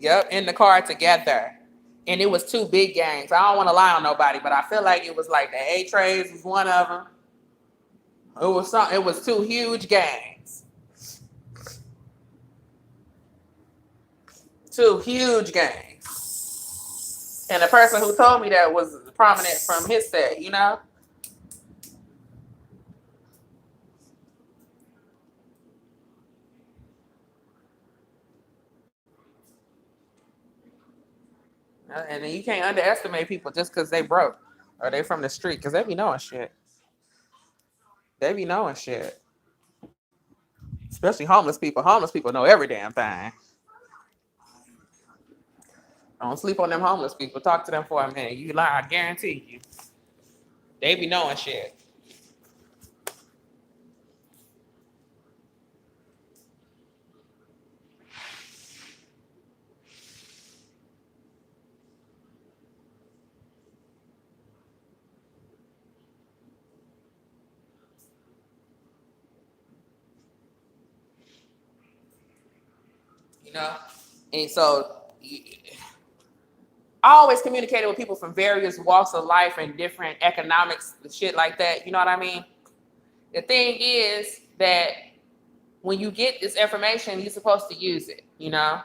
Yep, in the car together. And it was two big gangs. I don't want to lie on nobody, but I feel like it was like the A-Trays was one of them. It was two huge gangs. Two huge gangs. And the person who told me that was prominent from his set, you know? And you can't underestimate people just because they broke or they from the street, because they be knowing shit. They be knowing shit. Especially homeless people. Homeless people know every damn thing. Don't sleep on them homeless people. Talk to them for a minute. You lie, I guarantee you. They be knowing shit. You know? And so I always communicated with people from various walks of life and different economics, shit like that. You know what I mean? The thing is that when you get this information, you're supposed to use it, you know,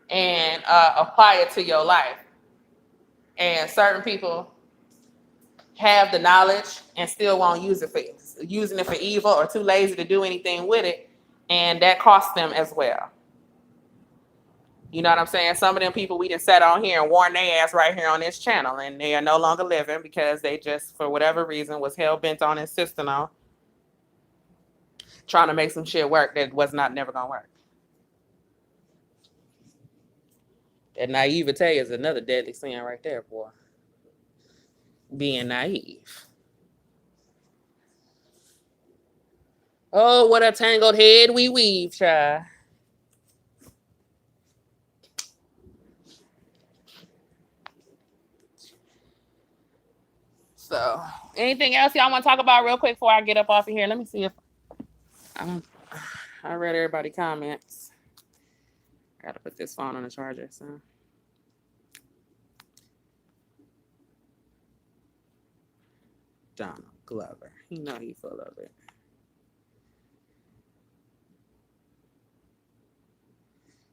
and apply it to your life. And certain people have the knowledge and still won't use it for using it for evil or too lazy to do anything with it, and that costs them as well. You know what I'm saying? Some of them people we just sat on here and warned their ass right here on this channel, and they are no longer living because they just, for whatever reason, was hell bent on insisting on trying to make some shit work that was not never gonna work. That naivete is another deadly sin right there, boy. Being naive. Oh, what a tangled head we weave, child. So, anything else y'all want to talk about real quick before I get up off of here? Let me see if I read everybody's comments. I gotta put this phone on the charger. So, Donald Glover, you know he full of it.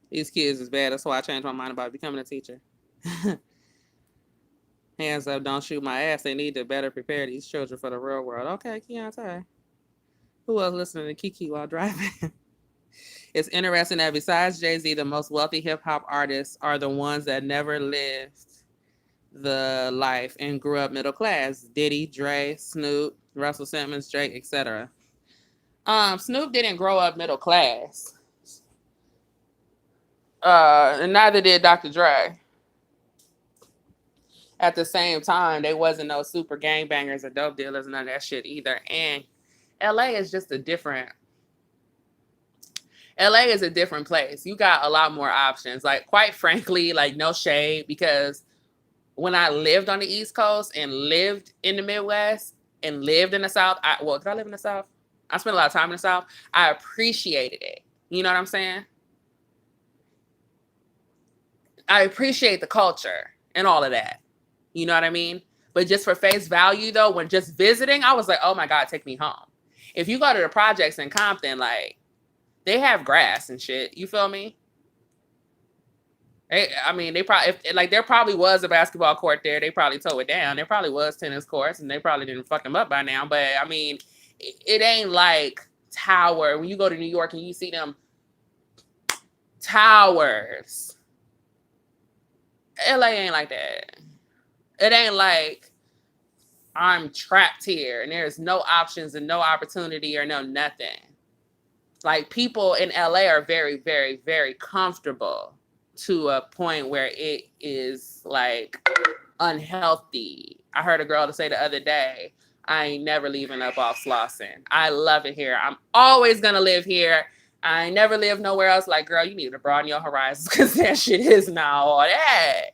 These kids is bad. That's why I changed my mind about becoming a teacher. Hands up, don't shoot my ass. They need to better prepare these children for the real world. Okay, Keontae. Who else listening to Kiki while driving? It's interesting that besides Jay-Z, the most wealthy hip-hop artists are the ones that never lived the life and grew up middle class. Diddy, Dre, Snoop, Russell Simmons, Drake, etc. Snoop didn't grow up middle class. And neither did Dr. Dre. At the same time, they wasn't no super gangbangers or dope dealers and none of that shit either. And LA is just a different place. You got a lot more options. Like, quite frankly, like, no shade, because when I lived on the East Coast and lived in the Midwest and lived in the South, did I live in the South? I spent a lot of time in the South. I appreciated it. You know what I'm saying? I appreciate the culture and all of that. You know what I mean? But just for face value, though, when just visiting, I was like, oh my God, take me home. If you go to the projects in Compton, like, they have grass and shit. You feel me? They probably, there probably was a basketball court there. They probably tore it down. There probably was tennis courts, and they probably didn't fuck them up by now. But, I mean, it ain't like tower. When you go to New York and you see them towers, LA ain't like that. It ain't like I'm trapped here and there's no options and no opportunity or no nothing. Like, people in LA are very, very, very comfortable to a point where it is like unhealthy. I heard a girl to say the other day, I ain't never leaving up off Slauson. I love it here. I'm always gonna live here. I ain't never lived nowhere else. Like, girl, you need to broaden your horizons, because that shit is not all that.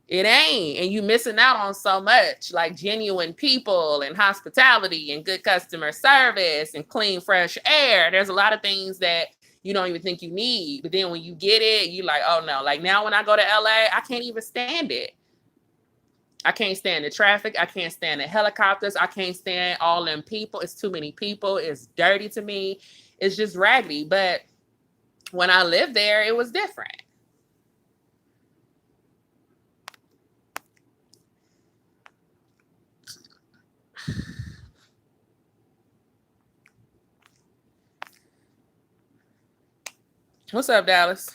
It ain't. And you missing out on so much, like genuine people and hospitality and good customer service and clean, fresh air. There's a lot of things that you don't even think you need. But then when you get it, you like, oh no. Like, now when I go to LA, I can't even stand it. I can't stand the traffic. I can't stand the helicopters. I can't stand all them people. It's too many people. It's dirty to me. It's just raggedy. But when I lived there, it was different. What's up, Dallas?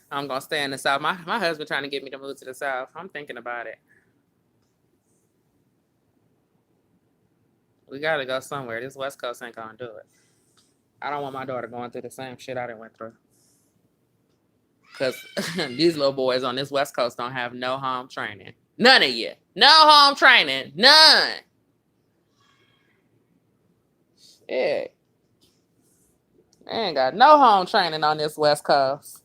I'm going to stay in the South. My husband trying to get me to move to the South. I'm thinking about it. We got to go somewhere. This West Coast ain't going to do it. I don't want my daughter going through the same shit I done went through. Because these little boys on this West Coast don't have no home training. None of you. No home training. None. Yeah. They ain't got no home training on this West Coast.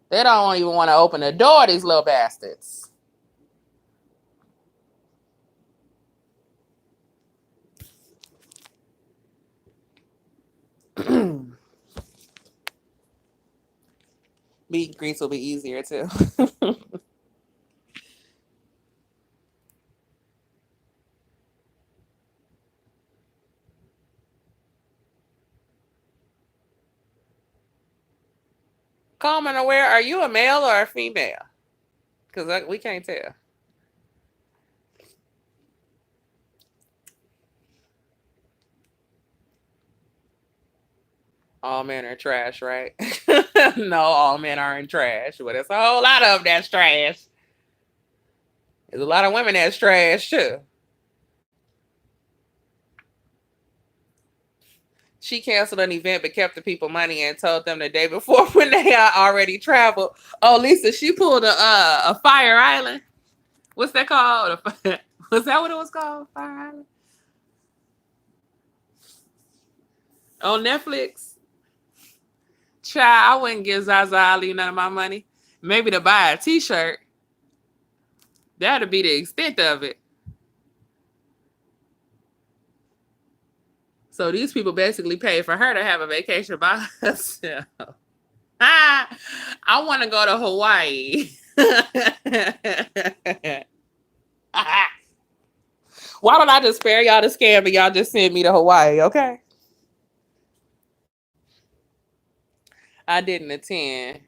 They don't even want to open the door, these little bastards. Meet and greets will be easier too. Coleman, aware, are you a male or a female? Because we can't tell. All men are trash, right? No, all men aren't trash. But there's a whole lot of them that's trash. There's a lot of women that's trash too. She canceled an event but kept the people money and told them the day before when they had already traveled. Oh, Lisa, she pulled a Fire Island. What's that called? Was that what it was called? Fire Island? On Netflix? Child, I wouldn't give Zaza Ali none of my money. Maybe to buy a t-shirt. That'd be the extent of it. So these people basically pay for her to have a vacation by herself. I want to go to Hawaii. Why don't I just spare y'all the scam and y'all just send me to Hawaii, okay? I didn't attend.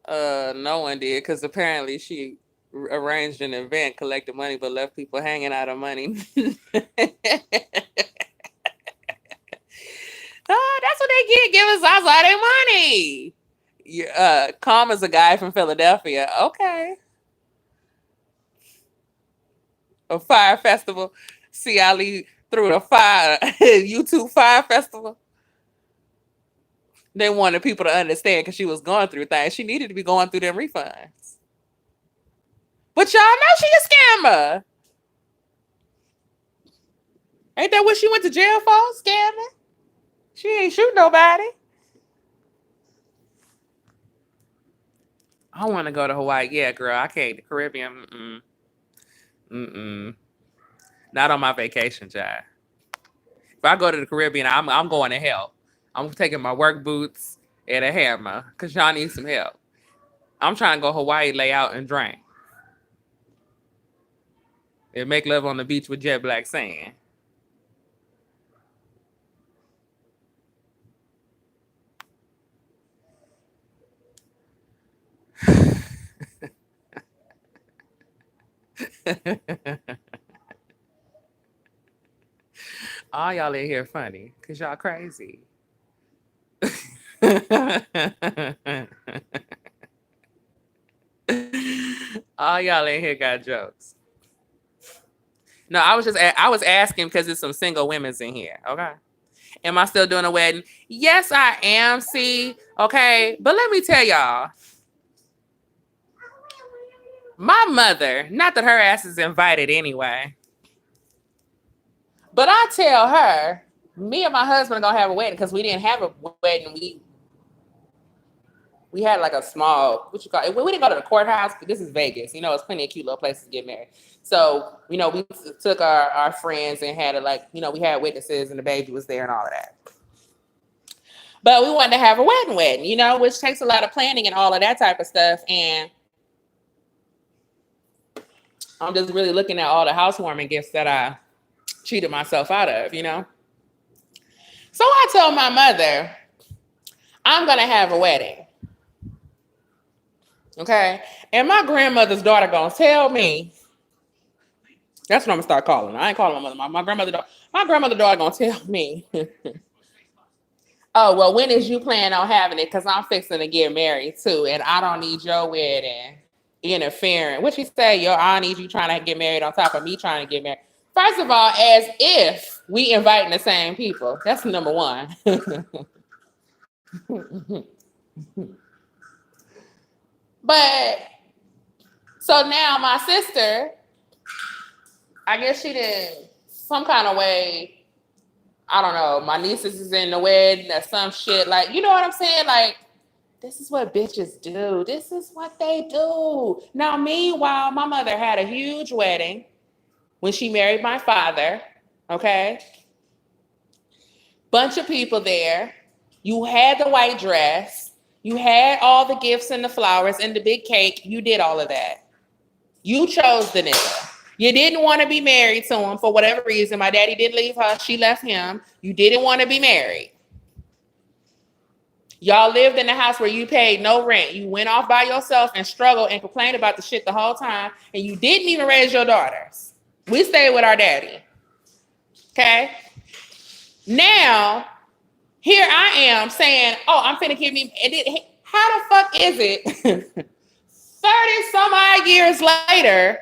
No one did because apparently she arranged an event, collected money, but left people hanging out of money. Oh, that's what they get giving us all their money. Karma's a guy from Philadelphia. Okay. A fire festival. See Ali through the fire YouTube fire festival. They wanted people to understand because she was going through things. She needed to be going through them refunds. But y'all know she a scammer. Ain't that what she went to jail for? Scamming? She ain't shoot nobody. I want to go to Hawaii. Yeah, girl, I can't. The Caribbean. Mm-mm. Not on my vacation, Jai. If I go to the Caribbean, I'm going to help. I'm taking my work boots and a hammer because y'all need some help. I'm trying to go Hawaii, lay out and drink. And make love on the beach with jet black sand. All y'all in here funny because y'all crazy. All y'all in here got jokes. No, I was asking because there's some single women's in here. Okay. Am I still doing a wedding? Yes, I am. See, okay. But let me tell y'all. My mother, not that her ass is invited anyway. But I tell her, me and my husband are gonna have a wedding because we didn't have a wedding. We had like a small, what you call it? We didn't go to the courthouse, but this is Vegas. It's plenty of cute little places to get married. So, we took our friends and had we had witnesses and the baby was there and all of that. But we wanted to have a wedding, which takes a lot of planning and all of that type of stuff. And I'm just really looking at all the housewarming gifts that I cheated myself out of, So I told my mother, I'm going to have a wedding. Okay. And my grandmother's daughter gonna tell me. That's what I'm gonna start calling her. I ain't calling my mother. My grandmother daughter. My grandmother daughter gonna tell me. Oh, well, when is you planning on having it? Because I'm fixing to get married too, and I don't need your wedding interfering. What you say? I need you trying to get married on top of me trying to get married. First of all, as if we inviting the same people. That's number one. But so now my sister, I guess she did some kind of way. I don't know. My nieces is in the wedding or some shit. Like, you know what I'm saying? Like, this is what bitches do. This is what they do. Now, meanwhile, my mother had a huge wedding when she married my father. Okay. Bunch of people there. You had the white dress. You had all the gifts and the flowers and the big cake. You did all of that. You chose the nigga. You didn't want to be married to him for whatever reason. My daddy did leave her. She left him. You didn't want to be married. Y'all lived in a house where you paid no rent. You went off by yourself and struggled and complained about the shit the whole time. And you didn't even raise your daughters. We stayed with our daddy. Okay? Now, here I am saying, oh, I'm finna give me, how the fuck is it 30 some odd years later,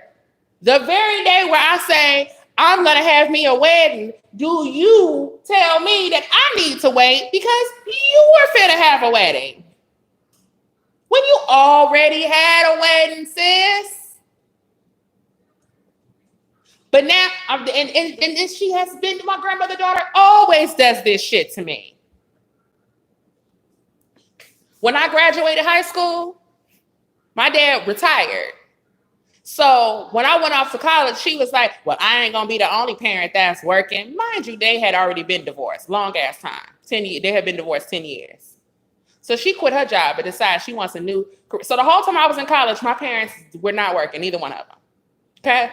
the very day where I say, I'm going to have me a wedding, do you tell me that I need to wait because you were finna have a wedding? When you already had a wedding, sis. But now, and she has been, my grandmother daughter always does this shit to me. When I graduated high school, my dad retired. So when I went off to college, she was like, well, I ain't going to be the only parent that's working. Mind you, they had already been divorced. Long ass time. 10 years. They had been divorced 10 years. So she quit her job and decided she wants a new career. So the whole time I was in college, my parents were not working, neither one of them. Okay?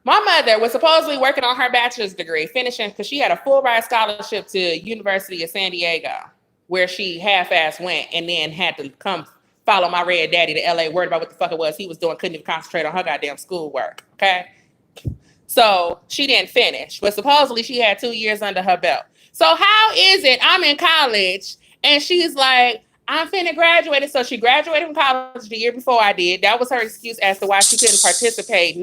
My mother was supposedly working on her bachelor's degree, finishing because she had a full ride scholarship to University of San Diego, where she half-ass went and then had to come follow my red daddy to LA, worried about what the fuck it was he was doing, couldn't even concentrate on her goddamn schoolwork. Okay. So she didn't finish, but supposedly she had 2 years under her belt. So how is it I'm in college and she's like, I'm finna graduate. So she graduated from college the year before I did. That was her excuse as to why she couldn't participate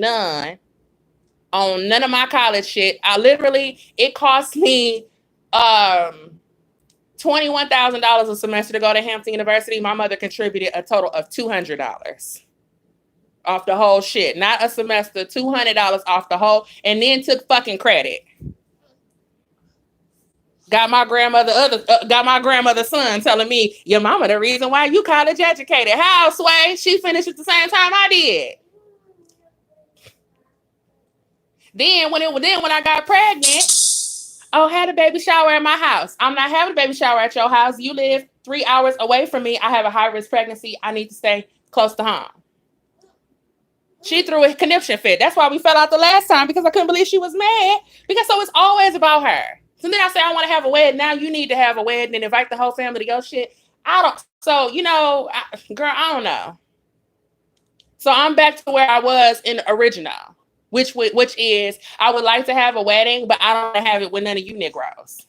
on none of my college shit. It cost me $21,000 a semester to go to Hampton University. My mother contributed a total of $200 off the whole shit. Not a semester, $200 off the whole, and then took fucking credit. Got my grandmother's son telling me, your mama the reason why you college educated. How, Sway? She finished at the same time I did. Then when I got pregnant, had a baby shower at my house. I'm not having a baby shower at your house. You live 3 hours away from me. I have a high risk pregnancy. I need to stay close to home. She threw a conniption fit. That's why we fell out the last time, because I couldn't believe she was mad. Because so it's always about her. So then I say I want to have a wedding. Now you need to have a wedding and invite the whole family to your shit. I don't. So girl, I don't know. So I'm back to where I was in the original, which is I would like to have a wedding, but I don't want to have it with none of you Negroes.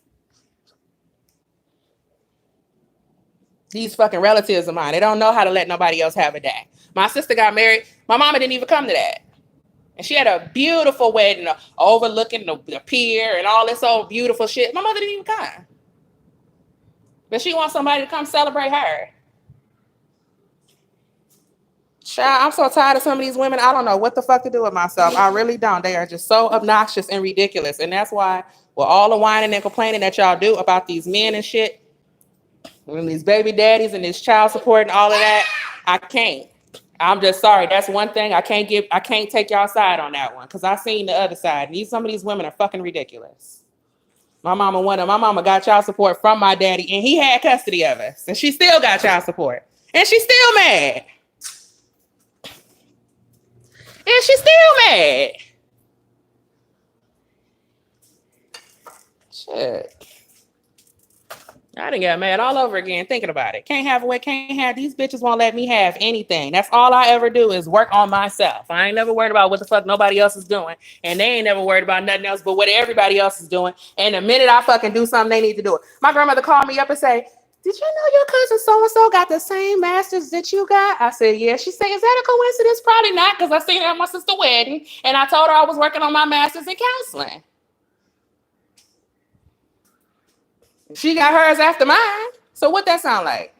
These fucking relatives of mine, they don't know how to let nobody else have a day. My sister got married. My mama didn't even come to that. And she had a beautiful wedding overlooking the pier and all this old beautiful shit. My mother didn't even come. But she wants somebody to come celebrate her. Child, I'm so tired of some of these women. I don't know what the fuck to do with myself. I really don't. They are just so obnoxious and ridiculous. And that's why, with all the whining and complaining that y'all do about these men and shit, and these baby daddies and this child support and all of that, I can't. I'm just sorry. That's one thing I can't take y'all side on that one, because I seen the other side. Some of these women are fucking ridiculous. My mama got child support from my daddy, and he had custody of us, and she still got child support, and she's still mad. And she's still mad. Shit. I done got mad all over again thinking about it. Can't have these bitches won't let me have anything. That's all I ever do is work on myself. I ain't never worried about what the fuck nobody else is doing. And they ain't never worried about nothing else but what everybody else is doing. And the minute I fucking do something, they need to do it. My grandmother called me up and say, did you know your cousin so-and-so got the same master's that you got? I said, yeah. She said, is that a coincidence? Probably not, because I seen her at my sister's wedding, and I told her I was working on my master's in counseling. She got hers after mine. So what that sound like?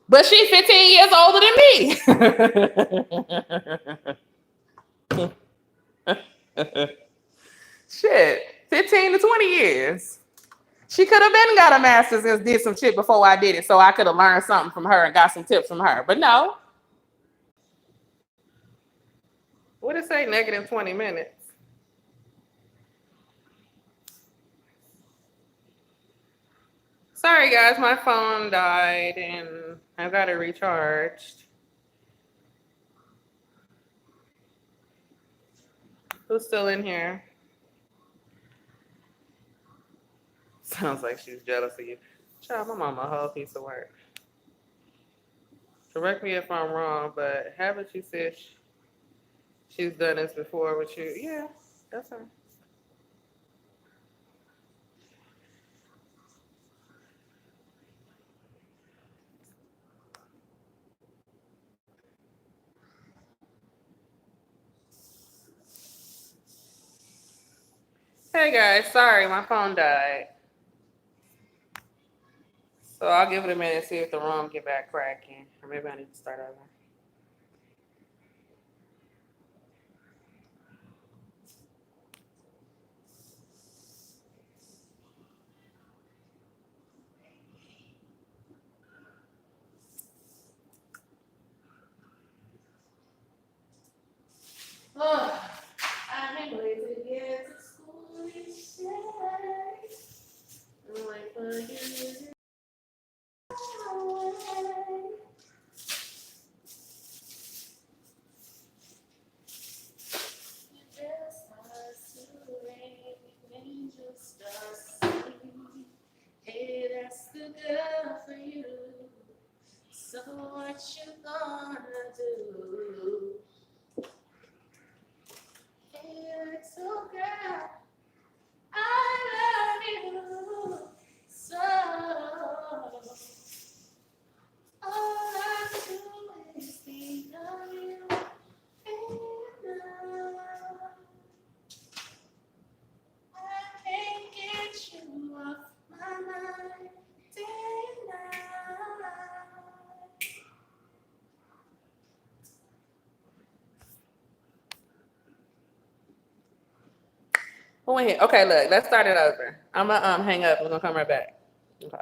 But she's 15 years older than me. Shit, 15 to 20 years. She could have been got a master's and did some shit before I did it, so I could have learned something from her and got some tips from her. But no. What did it say? Negative 20 minutes. Sorry, guys, my phone died and I got it recharged. Who's still in here? Sounds like she's jealous of you. Child, my mama a whole piece of work. Correct me if I'm wrong, but haven't you said she's done this before with you? Yeah, that's her. Hey guys, sorry, my phone died. So I'll give it a minute and see if the room get back cracking. Or maybe I need to start over. Oh, I can't wait to get to school each day. I'm like, for you. you gonna do? It's so girl, I love you so. All I do is think of you, and I can't get you off my mind day and night. Who in here? Okay, look, let's start it over. I'm gonna hang up. We're gonna come right back. Okay.